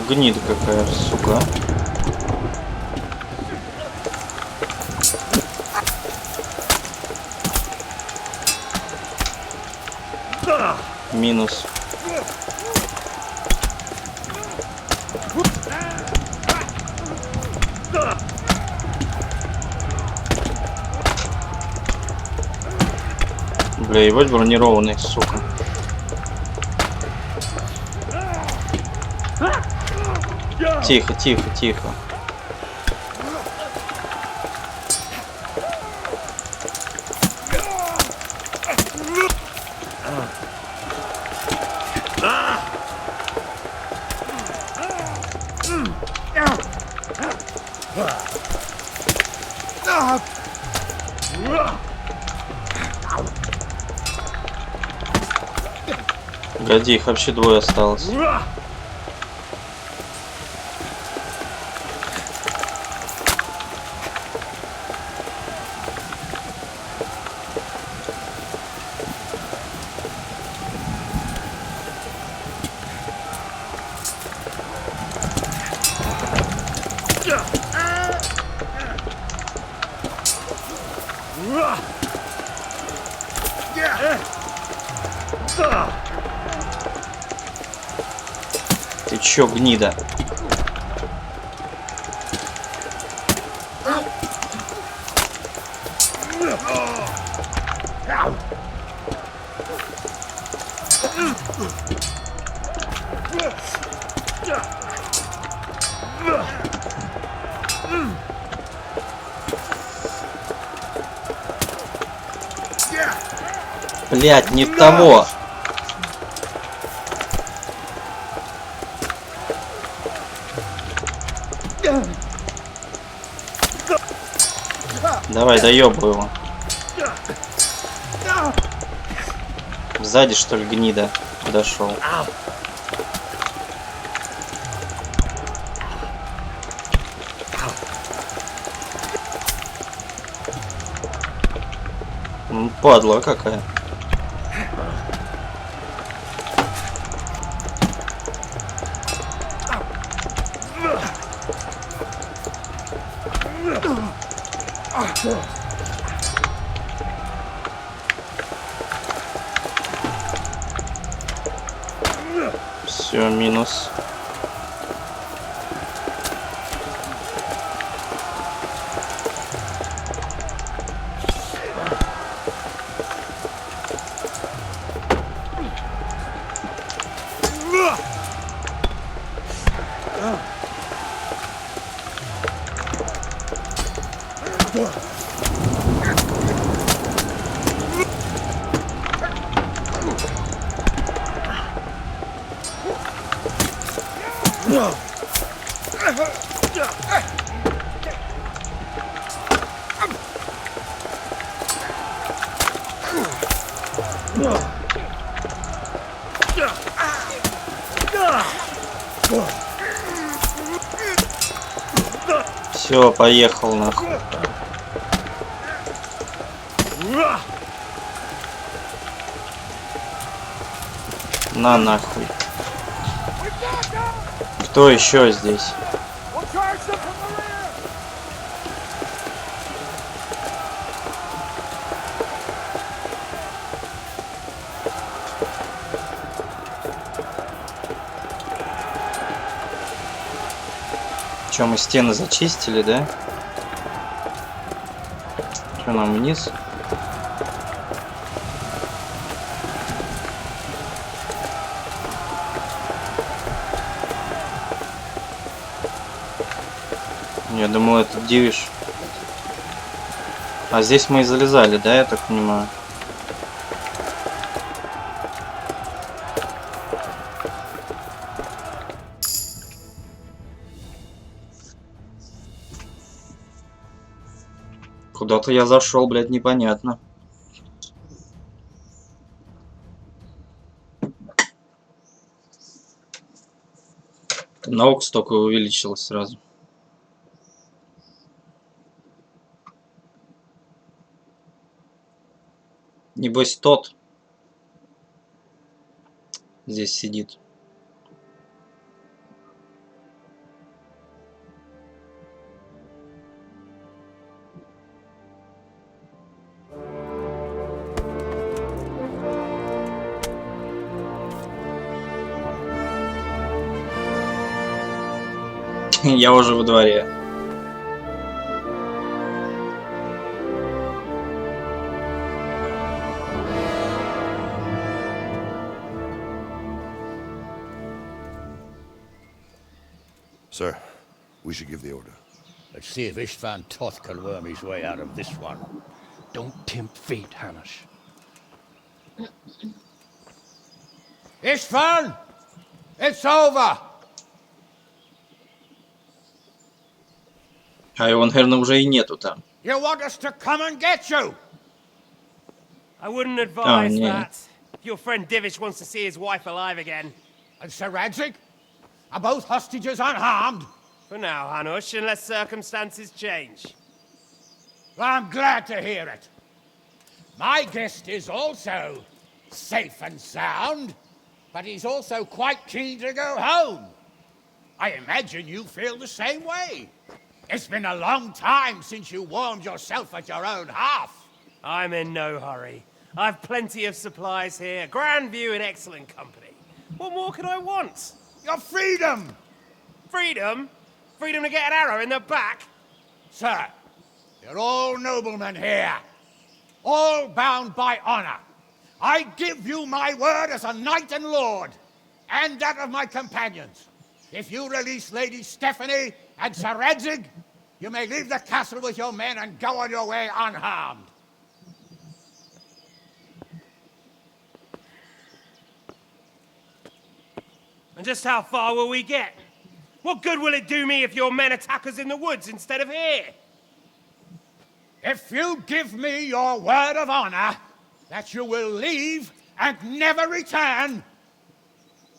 Гнида какая, сука. Минус. Бля, ебать бронированный, сука. Тихо, тихо, тихо. Погоди, их вообще двое осталось. Ты чё, гнида? Блять, не того. Давай, доёбывай его. Сзади, что ли, гнида подошел. Падла какая. Все, минус. Все, поехал нахуй. На нахуй. Кто еще здесь? Че, мы стены зачистили, да? Что нам вниз? Я думал, это дивиш. А здесь мы и залезали, да, я так понимаю? Куда-то я зашел, блядь, непонятно. Наука столько увеличилась сразу. Небось тот здесь сидит. Я уже во дворе. Sir, we should give the order. Let's see if Istvan Toth can worm his way out of this one. Don't tempt fate, Hanish. Istvan! It's over! А его, наверное, уже и нету там. You want us to come and get you? I wouldn't advise yeah. that. If your friend Divish wants to see his wife alive again. And Sir Radzig? Are both hostages unharmed? For now, Hanush, unless circumstances change. I'm glad to hear it. My guest is also safe and sound, but he's also quite keen to go home. I imagine you feel the same way. It's been a long time since you warmed yourself at your own hearth. I'm in no hurry. I've plenty of supplies here, grand view and excellent company. What more could I want? Your freedom! Freedom? Freedom to get an arrow in the back? Sir, you're all noblemen here. All bound by honor. I give you my word as a knight and lord, and that of my companions. If you release Lady Stephanie and Sir Radzig, you may leave the castle with your men and go on your way unharmed. And just how far will we get? What good will it do me if your men attack us in the woods instead of here? If you give me your word of honor that you will leave and never return,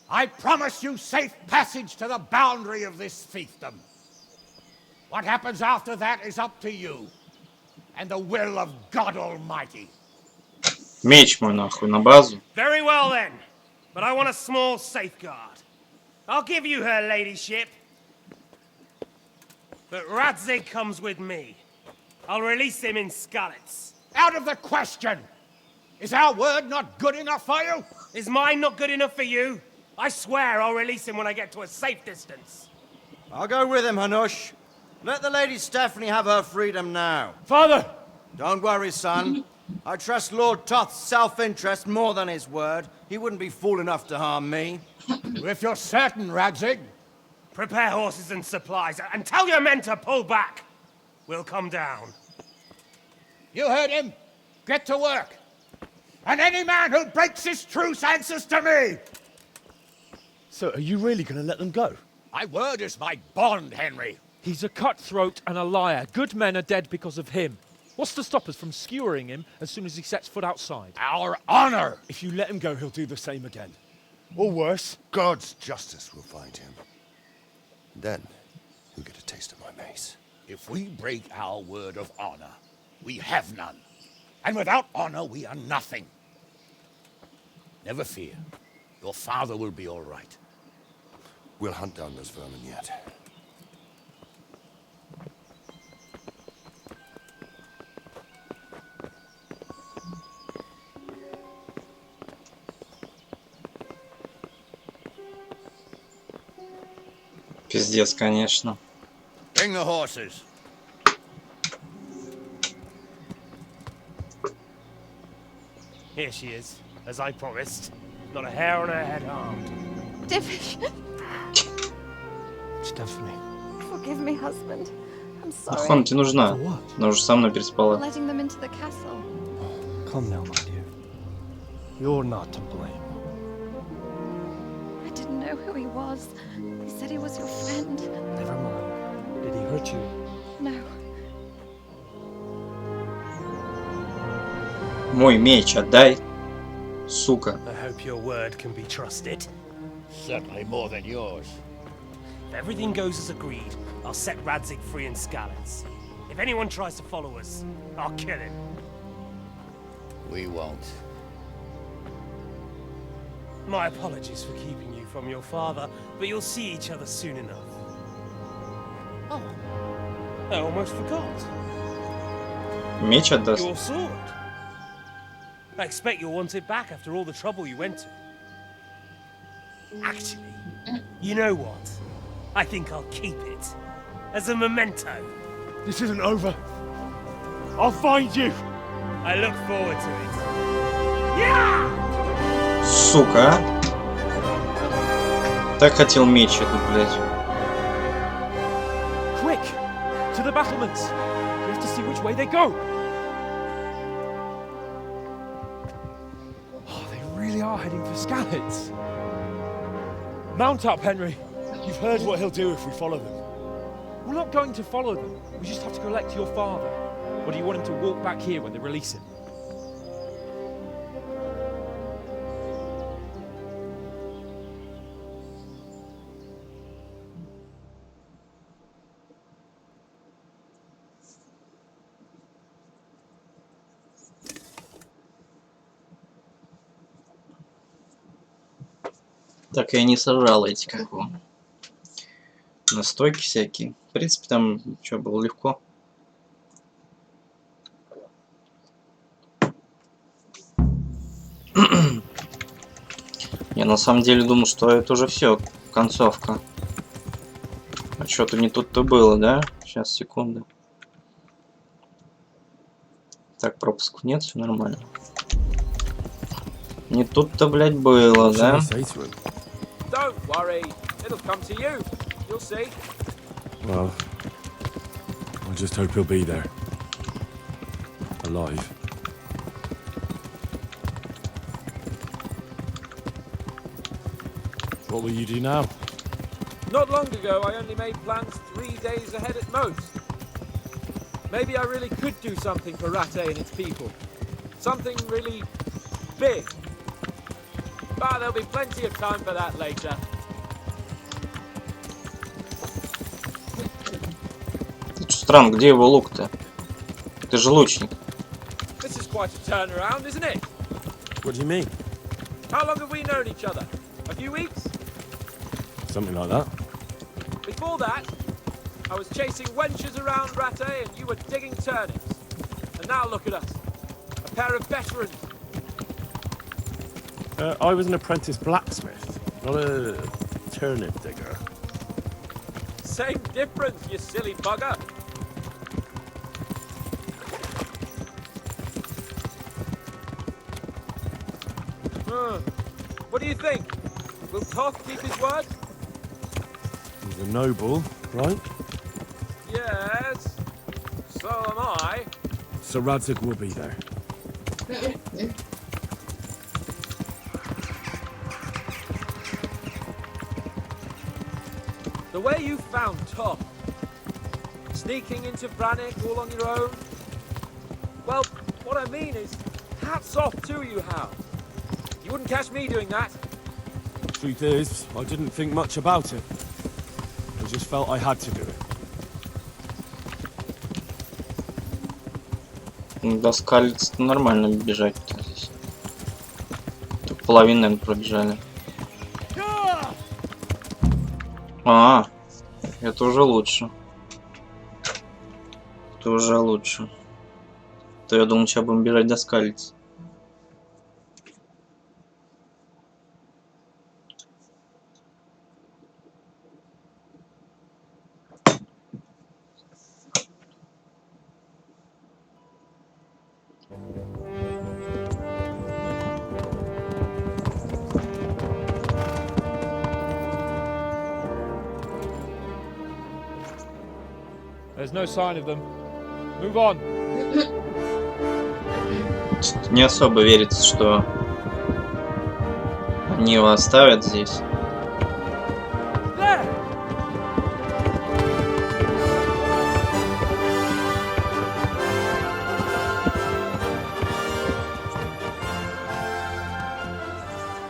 I promise you safe passage to the boundary of this fiefdom. What happens after that is up to you and the will of God Almighty. Меч мой нахуй на базу. Very well then, but I want a small safeguard. I'll give you her ladyship. But Radzig comes with me. I'll release him in Skalitz. Out of the question! Is our word not good enough for you? Is mine not good enough for you? I swear I'll release him when I get to a safe distance. I'll go with him, Hanush. Let the Lady Stephanie have her freedom now. Father! Don't worry, son. I trust Lord Toth's self-interest more than his word. He wouldn't be fool enough to harm me. If you're certain, Radzig. Prepare horses and supplies, and tell your men to pull back. We'll come down. You heard him. Get to work. And any man who breaks his truce answers to me. So, are you really going to let them go? My word is my bond, Henry. He's a cutthroat and a liar. Good men are dead because of him. What's to stop us from skewering him as soon as he sets foot outside? Our honor! If you let him go, he'll do the same again. Or worse. God's justice will find him. Then, he'll get a taste of my mace. If we break our word of honor, we have none. And without honor, we are nothing. Never fear. Your father will be all right. We'll hunt down those vermin yet. Пиздец, конечно. Bring the horses. Here she is, as I promised. Not a hair on her head harmed. Divish, Stephanie. forgive me, husband. I'm sorry. Нахуй она тебе нужна? Она уже со мной For переспала. letting them into the castle. Come now, my dear. You're not to blame. I didn't know who he was. He said he was your friend. Never mind. Did he hurt you? No. Мой меч отдай, сука. I hope your word can be trusted. Certainly more than yours. If everything goes as agreed, I'll set Radzig free in Skalitz. If anyone tries to follow us, I'll kill him. We won't. My apologies for keeping you from your father, but you'll see each other soon enough. Oh, I almost forgot. Меч отдаст. Your sword. I expect you'll want it back after all the trouble you went to. Actually, you know what? I think I'll keep it. As a memento. This isn't over. I'll find you. I look forward to it. Yeah! Сука, а? Так хотел меч этот, блядь. Quick! To the battlements! We have to see which way they go! Oh, they really are heading for Skalitz. Mount up, Henry. You've heard what he'll do if we follow them. We're not going to follow them. We just have to collect your father. Or do you want him to walk back here when they release him? Так я не сожрал эти, как его, настойки всякие. В принципе, там что, было легко. Я на самом деле думал, что это уже все, концовка. А что-то не тут-то было, да? Сейчас, секунду. Так, пропусков нет, все нормально. Не тут-то, блядь, было, да? Don't worry, it'll come to you. You'll see. Well, I just hope he'll be there. Alive. What will you do now? Not long ago, I only made plans 3 days ahead at most. Maybe I really could do something for Rattay and its people. Something really big. But there'll be plenty of time for that later. Странно, где его лук-то? Ты же лучник. This is quite a turnaround, isn't it? What do you mean? How long have we known each other? A few weeks? Something like that. Before that, I was chasing wenches around Rattay and you were digging turnips. And now look at us. A pair of veterans. I was an apprentice blacksmith, not a turnip digger. Same difference, you silly bugger. What do you think? Will Toth keep his word? He's a noble, right? Yes. So am I. So Radzig will be there. The way you found Toth, sneaking into Brannick all on your own. Well, what I mean is, hats off to you, Hal. You wouldn't catch me doing that. Truth is, I didn't think much about it. I just felt I had to do it. До скалец нормально бежать здесь. Тут половину, наверное, пробежали. А, это уже лучше. Это уже лучше. То я думал, сейчас будем бежать до скалец. There's no sign of them. Move on. Не особо верится, что они его оставят здесь.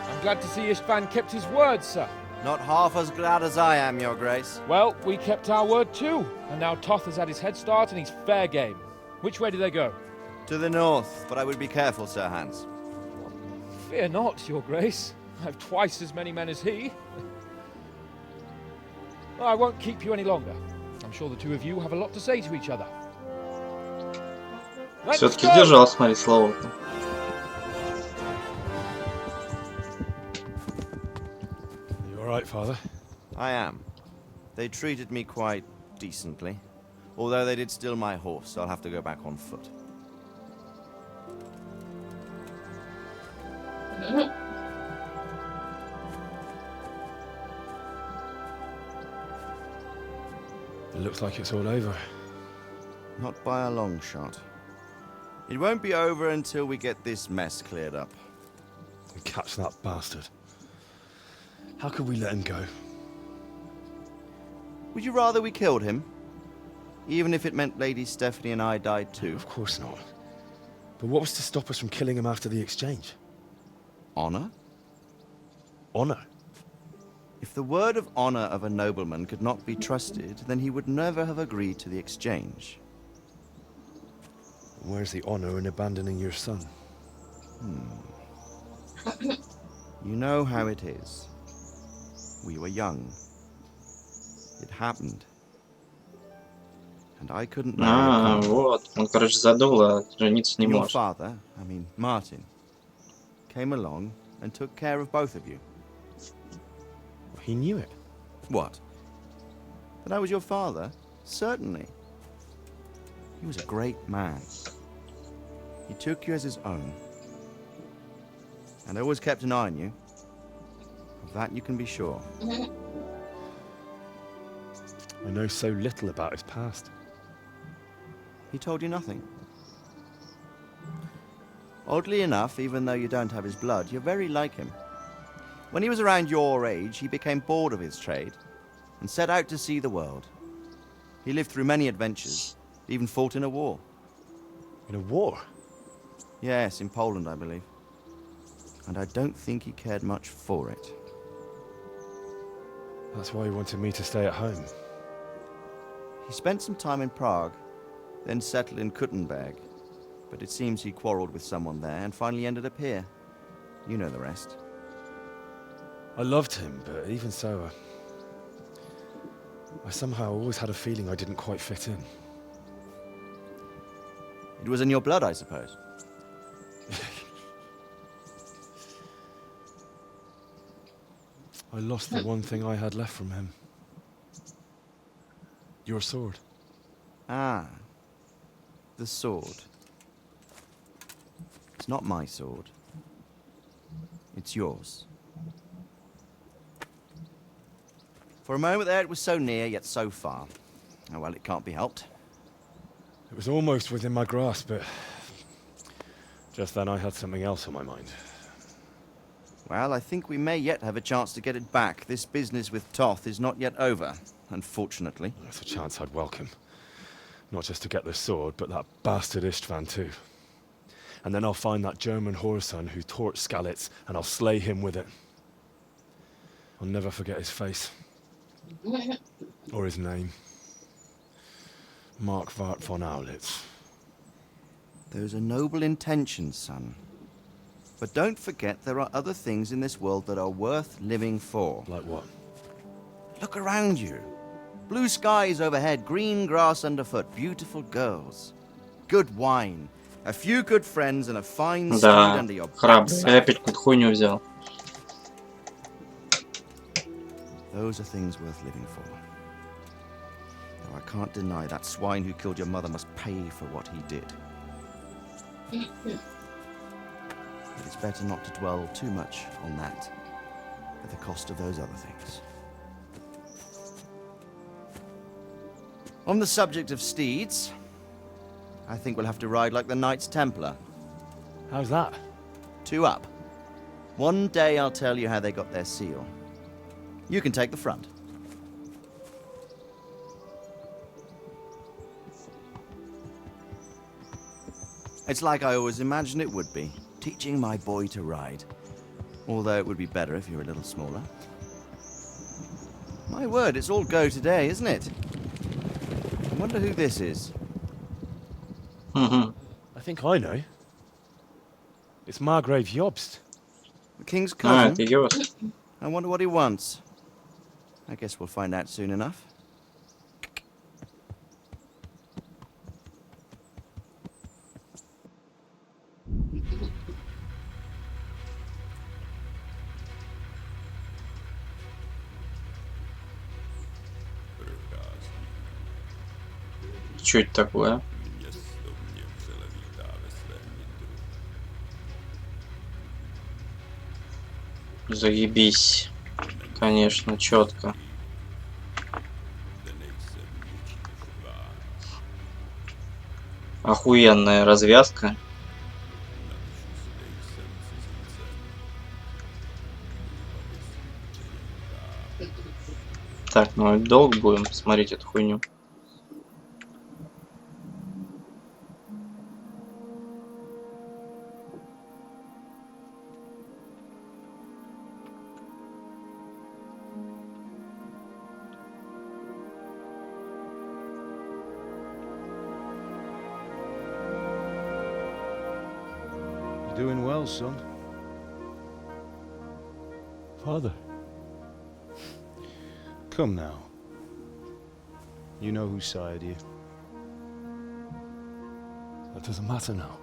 I'm glad to see Istvan kept his word, sir. Not half as glad as I am, Your Grace. Well, we kept our word too. And now Toth has had his head start and he's fair game. Which way do they go? To the north, but I would be careful, Sir Hans. Fear not, Your Grace. I have twice as many men as he. Well, I won't keep you any longer. I'm sure the two of you have a lot to say to each other. Все-таки сдержал, смотри, слово-то. Right, Father? I am. They treated me quite decently. Although they did steal my horse, so I'll have to go back on foot. It looks like it's all over. Not by a long shot. It won't be over until we get this mess cleared up. And catch that bastard. How could we let him go? Would you rather we killed him? Even if it meant Lady Stephanie and I died too? Of course not. But what was to stop us from killing him after the exchange? Honor? Honor? If the word of honor of a nobleman could not be trusted, then he would never have agreed to the exchange. Where's the honor in abandoning your son? You know how it is. We were young. It happened. And I couldn't marry вот. Он, короче, задул, а жениться не Your может. father, I mean Martin, came along and took care of both of you. He knew it. What? That I was your father? Certainly. He was a great man. He took you as his own. And always kept an eye on you. Of that you can be sure. I know so little about his past. He told you nothing. Oddly enough, even though you don't have his blood, you're very like him. When he was around your age, he became bored of his trade and set out to see the world. He lived through many adventures, even fought in a war. In a war? Yes, in Poland, I believe. And I don't think he cared much for it. That's why he wanted me to stay at home. He spent some time in Prague, then settled in Kuttenberg. But it seems he quarreled with someone there and finally ended up here. You know the rest. I loved him, but even so, I somehow always had a feeling I didn't quite fit in. It was in your blood, I suppose. I lost the one thing I had left from him. Your sword. Ah. The sword. It's not my sword. It's yours. For a moment there it was so near, yet so far. Oh well, it can't be helped. It was almost within my grasp, but just then I had something else on my mind. Well, I think we may yet have a chance to get it back. This business with Toth is not yet over, unfortunately. That's a chance I'd welcome. Not just to get the sword, but that bastard Istvan too. And then I'll find that German whoreson who torched Skalitz, and I'll slay him with it. I'll never forget his face. Or his name. Markvart von Aulitz. Those are noble intentions, son. But don't forget there are other things in this world that are worth living for. Like what? Look around you. Blue skies overhead, green grass underfoot, beautiful girls. Good wine, a few good friends and a fine steed Да, under your храбрый. backside. Я опять какую-то хуйню взял. Those are things worth living for. Though I can't deny that swine who killed your mother must pay for what he did. But it's better not to dwell too much on that at the cost of those other things. On the subject of steeds, I think we'll have to ride like the Knights Templar. How's that? 2 up. One day I'll tell you how they got their seal. You can take the front. It's like I always imagined it would be, teaching my boy to ride. Although it would be better if you were a little smaller. My word, it's all go today, isn't it? I wonder who this is. I think I know. It's Margrave Jobst. The king's А, cousin? это Йост. I wonder what he wants. I guess we'll find out soon enough. Что это такое? Заебись. Конечно, четко. Охуенная развязка. Так, мы долго будем смотреть эту хуйню. Doing well, son. Father. Come now. You know who sired you. That doesn't matter now.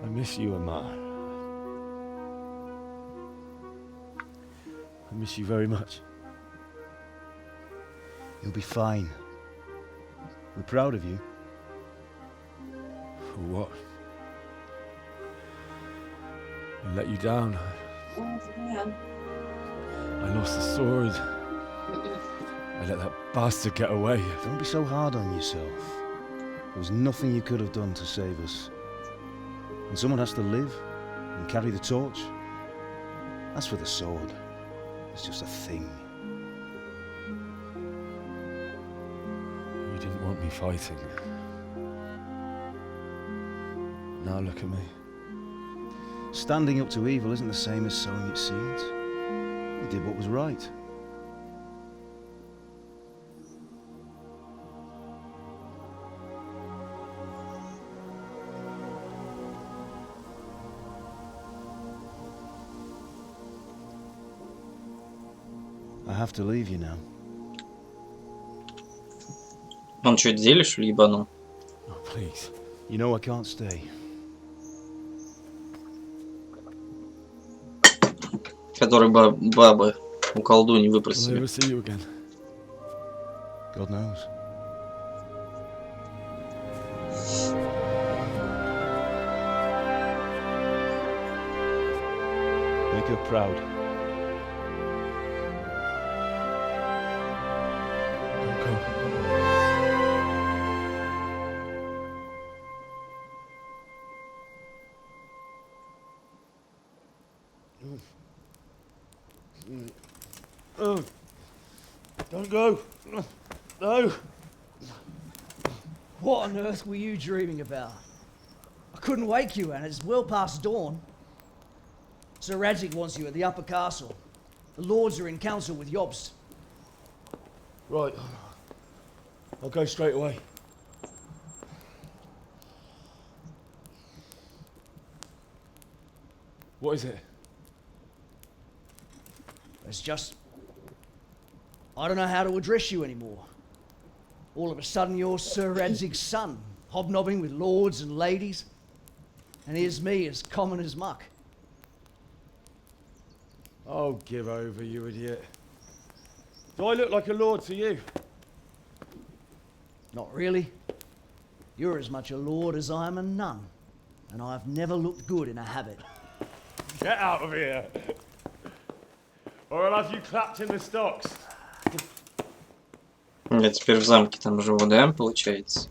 I miss you, Amar. I miss you very much. You'll be fine. We're proud of you. For what? I let you down. I lost the sword. I let that bastard get away. Don't be so hard on yourself. There was nothing you could have done to save us. And someone has to live and carry the torch. As for the sword, it's just a thing. You didn't want me fighting. Now look at me. Standing up to evil isn't the same as sowing its seeds. You did what was right. I have to leave you now. Он чуть зелье, что ли, ебанул? Oh, please. You know I can't stay. Который бабы у колдуни Will I выпросили. ever see you again? God knows. Make her proud. Don't go. Oh, don't go. No. What on earth were you dreaming about? I couldn't wake you, and it's well past dawn. Sir Radzig wants you at the upper castle. The lords are in council with Jobst. Right. I'll go straight away. What is it? It's just... I don't know how to address you anymore. All of a sudden you're Sir Radzig's son, hobnobbing with lords and ladies. And here's me, as common as muck. Oh, give over, you idiot. Do I look like a lord to you? Not really. You're as much a lord as I am a nun. And I've never looked good in a habit. Get out of here! Or I'll have you clapped in the stocks. Я теперь в замке там живу, да, получается?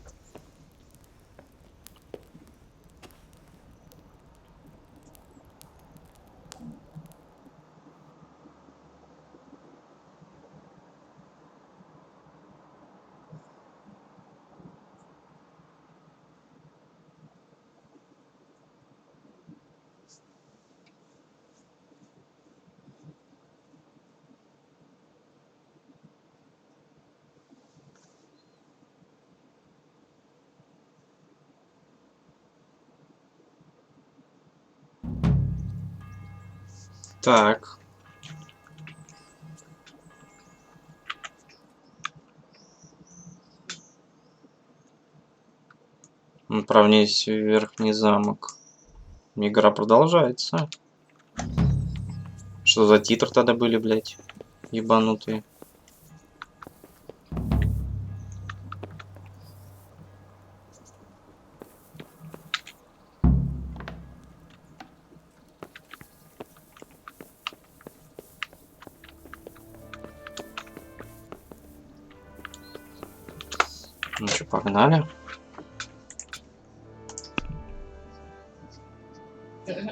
Так. Направляюсь в верхний замок. Игра продолжается. Что за титры тогда были, блядь? Ебанутые. Ну что, погнали.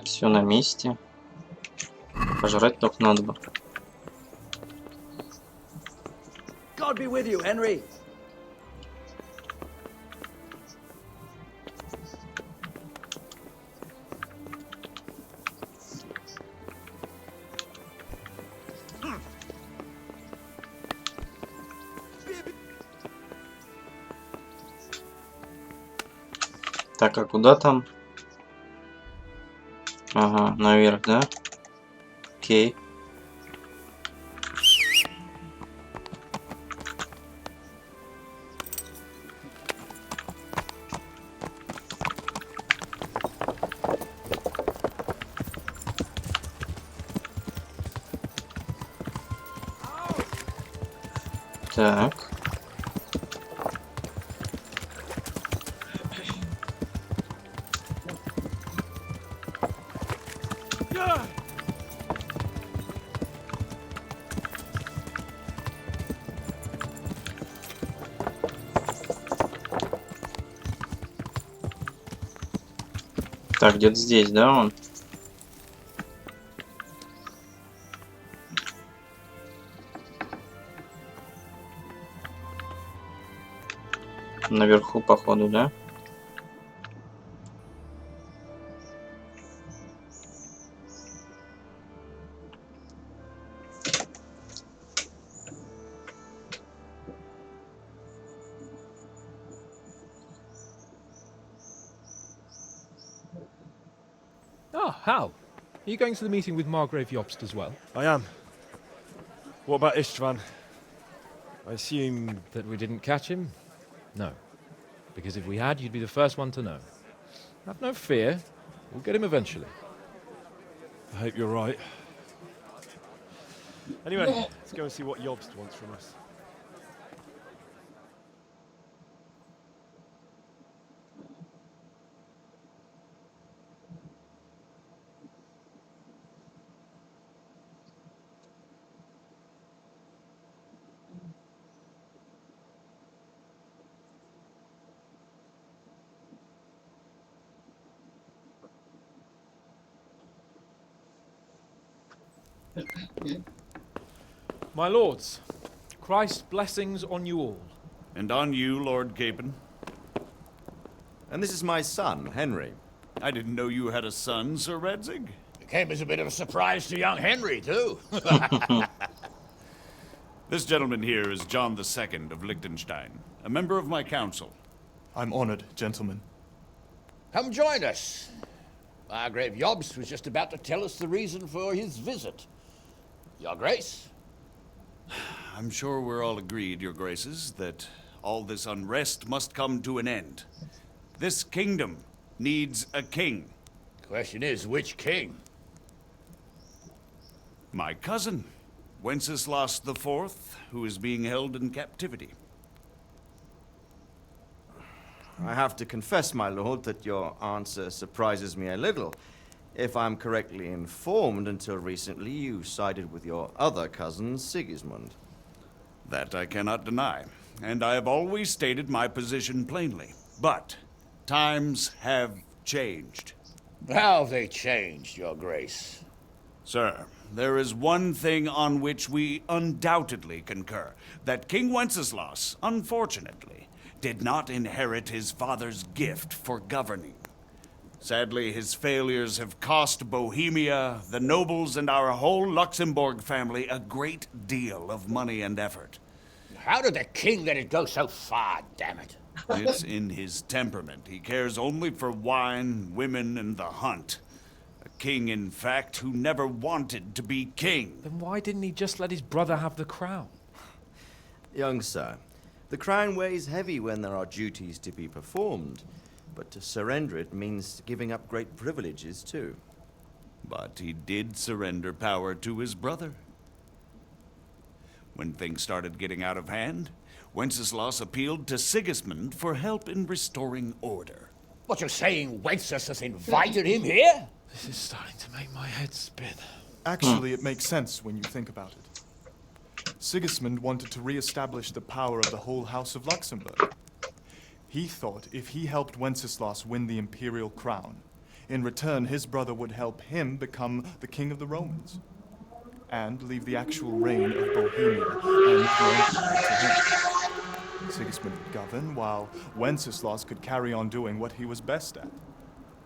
Все на месте. Пожрать только надо бы. God be with you, Henry. Так, а куда там? Ага, наверх, да? Окей. Так. Так, где-то здесь, да, он? Наверху, походу, да? Oh, Hal. Are you going to the meeting with Margrave Jobst as well? I am. What about Istvan? I assume... That we didn't catch him? No. Because if we had, you'd be the first one to know. Have no fear. We'll get him eventually. I hope you're right. Anyway, let's go and see what Jobst wants from us. My lords, Christ's blessings on you all. And on you, Lord Capon. And this is my son, Henry. I didn't know you had a son, Sir Redzig. It came as a bit of a surprise to young Henry, too. This gentleman here is John II of Liechtenstein, a member of my council. I'm honored, gentlemen. Come join us. Margrave Jobst was just about to tell us the reason for his visit. Your Grace? I'm sure we're all agreed, Your Graces, that all this unrest must come to an end. This kingdom needs a king. Question is, which king? My cousin, Wenceslas IV, who is being held in captivity. I have to confess, my lord, that your answer surprises me a little. If I'm correctly informed, until recently you sided with your other cousin, Sigismund. That I cannot deny, and I have always stated my position plainly. But times have changed. How have they changed, Your Grace? Sir, there is one thing on which we undoubtedly concur. That King Wenceslas, unfortunately, did not inherit his father's gift for governing. Sadly, his failures have cost Bohemia, the nobles, and our whole Luxembourg family a great deal of money and effort. How did the king let it go so far, damn it? It's in his temperament. He cares only for wine, women, and the hunt. A king, in fact, who never wanted to be king. Then why didn't he just let his brother have the crown? Young sir, the crown weighs heavy when there are duties to be performed. But to surrender it means giving up great privileges, too. But he did surrender power to his brother. When things started getting out of hand, Wenceslas appealed to Sigismund for help in restoring order. What, you're saying Wenceslas invited him here? This is starting to make my head spin. Actually, it makes sense when you think about it. Sigismund wanted to re-establish the power of the whole House of Luxembourg. He thought if he helped Wenceslas win the imperial crown, in return his brother would help him become the king of the Romans, and leave the actual reign of Bohemia and the empire to him. Sigismund would govern, while Wenceslas could carry on doing what he was best at,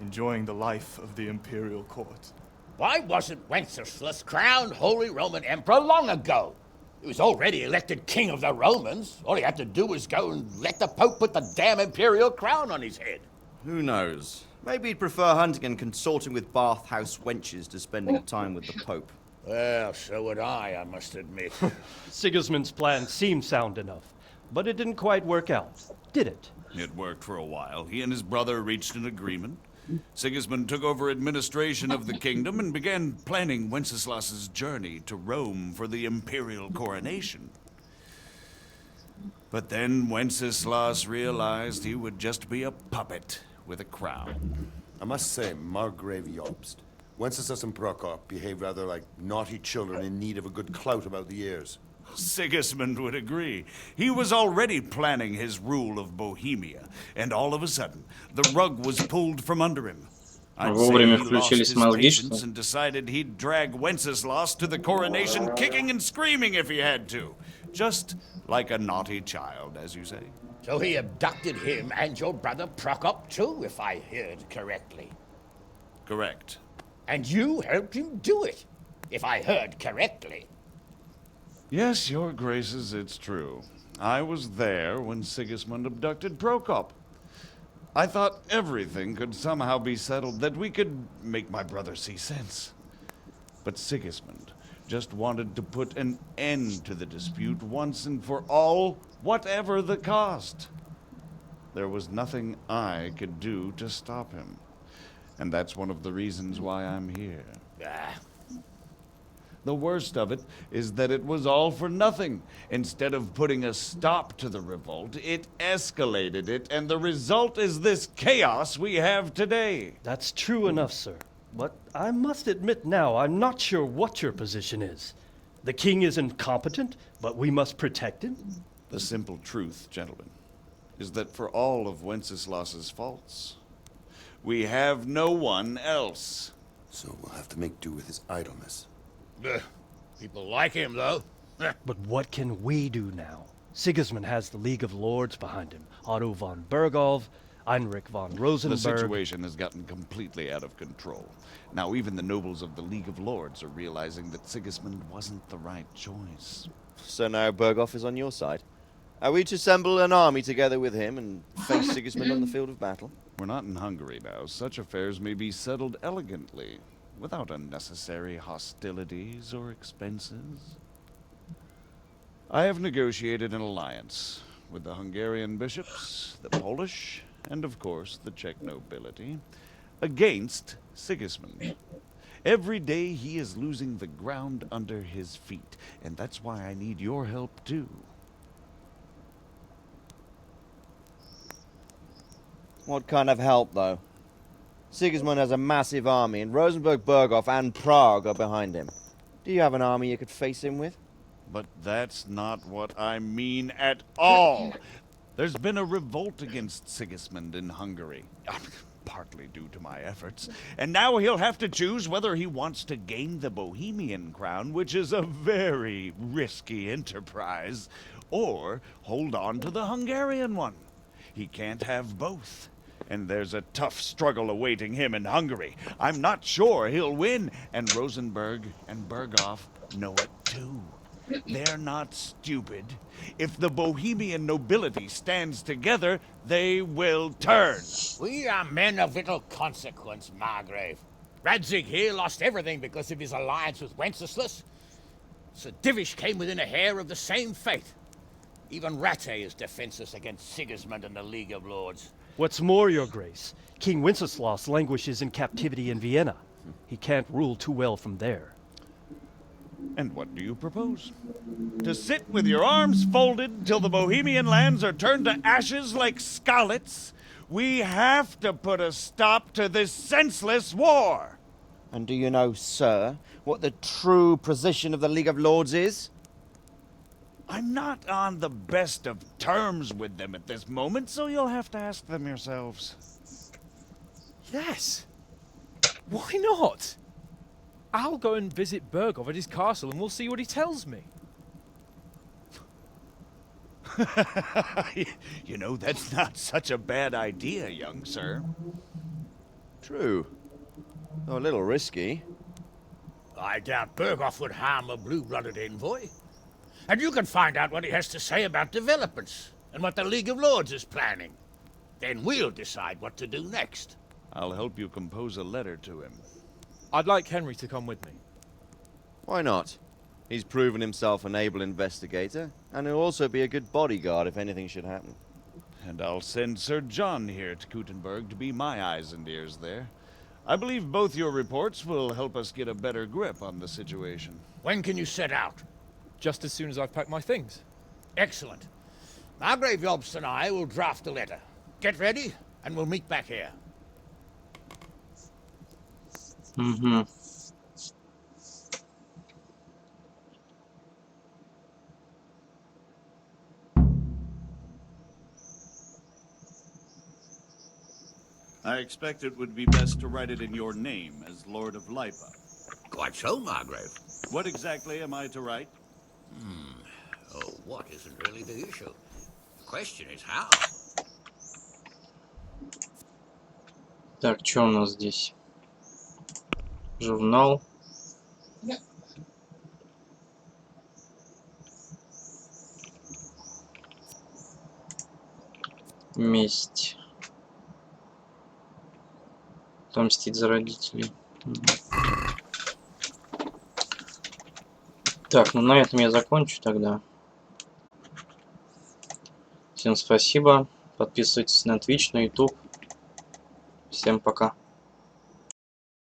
enjoying the life of the imperial court. Why wasn't Wenceslas crowned Holy Roman Emperor long ago? He was already elected king of the Romans. All he had to do was go and let the Pope put the damn imperial crown on his head. Who knows? Maybe he'd prefer hunting and consorting with bathhouse wenches to spending time with the Pope. Well, so would I must admit. Sigismund's plan seemed sound enough, but it didn't quite work out, did it? It worked for a while. He and his brother reached an agreement. Sigismund took over administration of the kingdom and began planning Wenceslas's journey to Rome for the imperial coronation. But then Wenceslas realized he would just be a puppet with a crown. I must say, Margrave Jobst, Wenceslas and Prokop behave rather like naughty children in need of a good clout about the ears. Sigismund would agree. He was already planning his rule of Bohemia, and all of a sudden, the rug was pulled from under him. I'd say he lost his patience and decided he'd drag Wenceslas to the coronation kicking and screaming if he had to. Just like a naughty child, as you say. So he abducted him and your brother Prokop too, if I heard correctly. Correct. And you helped him do it, if I heard correctly. Yes, your graces, it's true. I was there when Sigismund abducted Prokop. I thought everything could somehow be settled, that we could make my brother see sense. But Sigismund just wanted to put an end to the dispute once and for all, whatever the cost. There was nothing I could do to stop him. And that's one of the reasons why I'm here. The worst of it is that it was all for nothing. Instead of putting a stop to the revolt, it escalated it, and the result is this chaos we have today. That's true enough, sir. But I must admit now, I'm not sure what your position is. The king is incompetent, but we must protect him? The simple truth, gentlemen, is that for all of Wenceslas's faults, we have no one else. So we'll have to make do with his idleness. People like him, though. But what can we do now? Sigismund has the League of Lords behind him. Otto von Bergolf, Heinrich von Rosenberg. The situation has gotten completely out of control. Now even the nobles of the League of Lords are realizing that Sigismund wasn't the right choice. So now Bergolf is on your side? Are we to assemble an army together with him and face Sigismund on the field of battle? We're not in Hungary now. Such affairs may be settled elegantly, without unnecessary hostilities or expenses. I have negotiated an alliance with the Hungarian bishops, the Polish, and of course the Czech nobility, against Sigismund. Every day he is losing the ground under his feet, and that's why I need your help too. What kind of help, though? Sigismund has a massive army, and Rosenberg, Berghoff, and Prague are behind him. Do you have an army you could face him with? But that's not what I mean at all. There's been a revolt against Sigismund in Hungary, partly due to my efforts, and now he'll have to choose whether he wants to gain the Bohemian crown, which is a very risky enterprise, or hold on to the Hungarian one. He can't have both. And there's a tough struggle awaiting him in Hungary. I'm not sure he'll win, and Rosenberg and Berghoff know it too. They're not stupid. If the Bohemian nobility stands together, they will turn. We are men of little consequence, Margrave. Radzig here lost everything because of his alliance with Wenceslas. Sir Divish came within a hair of the same fate. Even Rattay is defenseless against Sigismund and the League of Lords. What's more, Your Grace, King Wenceslas languishes in captivity in Vienna. He can't rule too well from there. And what do you propose? To sit with your arms folded till the Bohemian lands are turned to ashes like scarlets? We have to put a stop to this senseless war! And do you know, sir, what the true position of the League of Lords is? I'm not on the best of terms with them at this moment, so you'll have to ask them yourselves. Yes. Why not? I'll go and visit Berghoff at his castle and we'll see what he tells me. You know, that's not such a bad idea, young sir. True. Though a little risky. I doubt Berghoff would harm a blue-blooded envoy. And you can find out what he has to say about developments and what the League of Lords is planning. Then we'll decide what to do next. I'll help you compose a letter to him. I'd like Henry to come with me. Why not? He's proven himself an able investigator, and he'll also be a good bodyguard if anything should happen. And I'll send Sir John here to Kuttenberg to be my eyes and ears there. I believe both your reports will help us get a better grip on the situation. When can you set out? Just as soon as I've packed my things. Excellent. Margrave Jobst and I will draft a letter. Get ready, and we'll meet back here. Угу. I expect it would be best to write it in your name as Lord of Lipa. Quite so, Margrave. What exactly am I to write? Oh, what isn't really the issue? The question is how. Так, что у нас здесь? Журнал. Месть. Отомстить за родителей. Так, ну на этом я закончу тогда. Всем спасибо. Подписывайтесь на Twitch, на YouTube. Всем пока.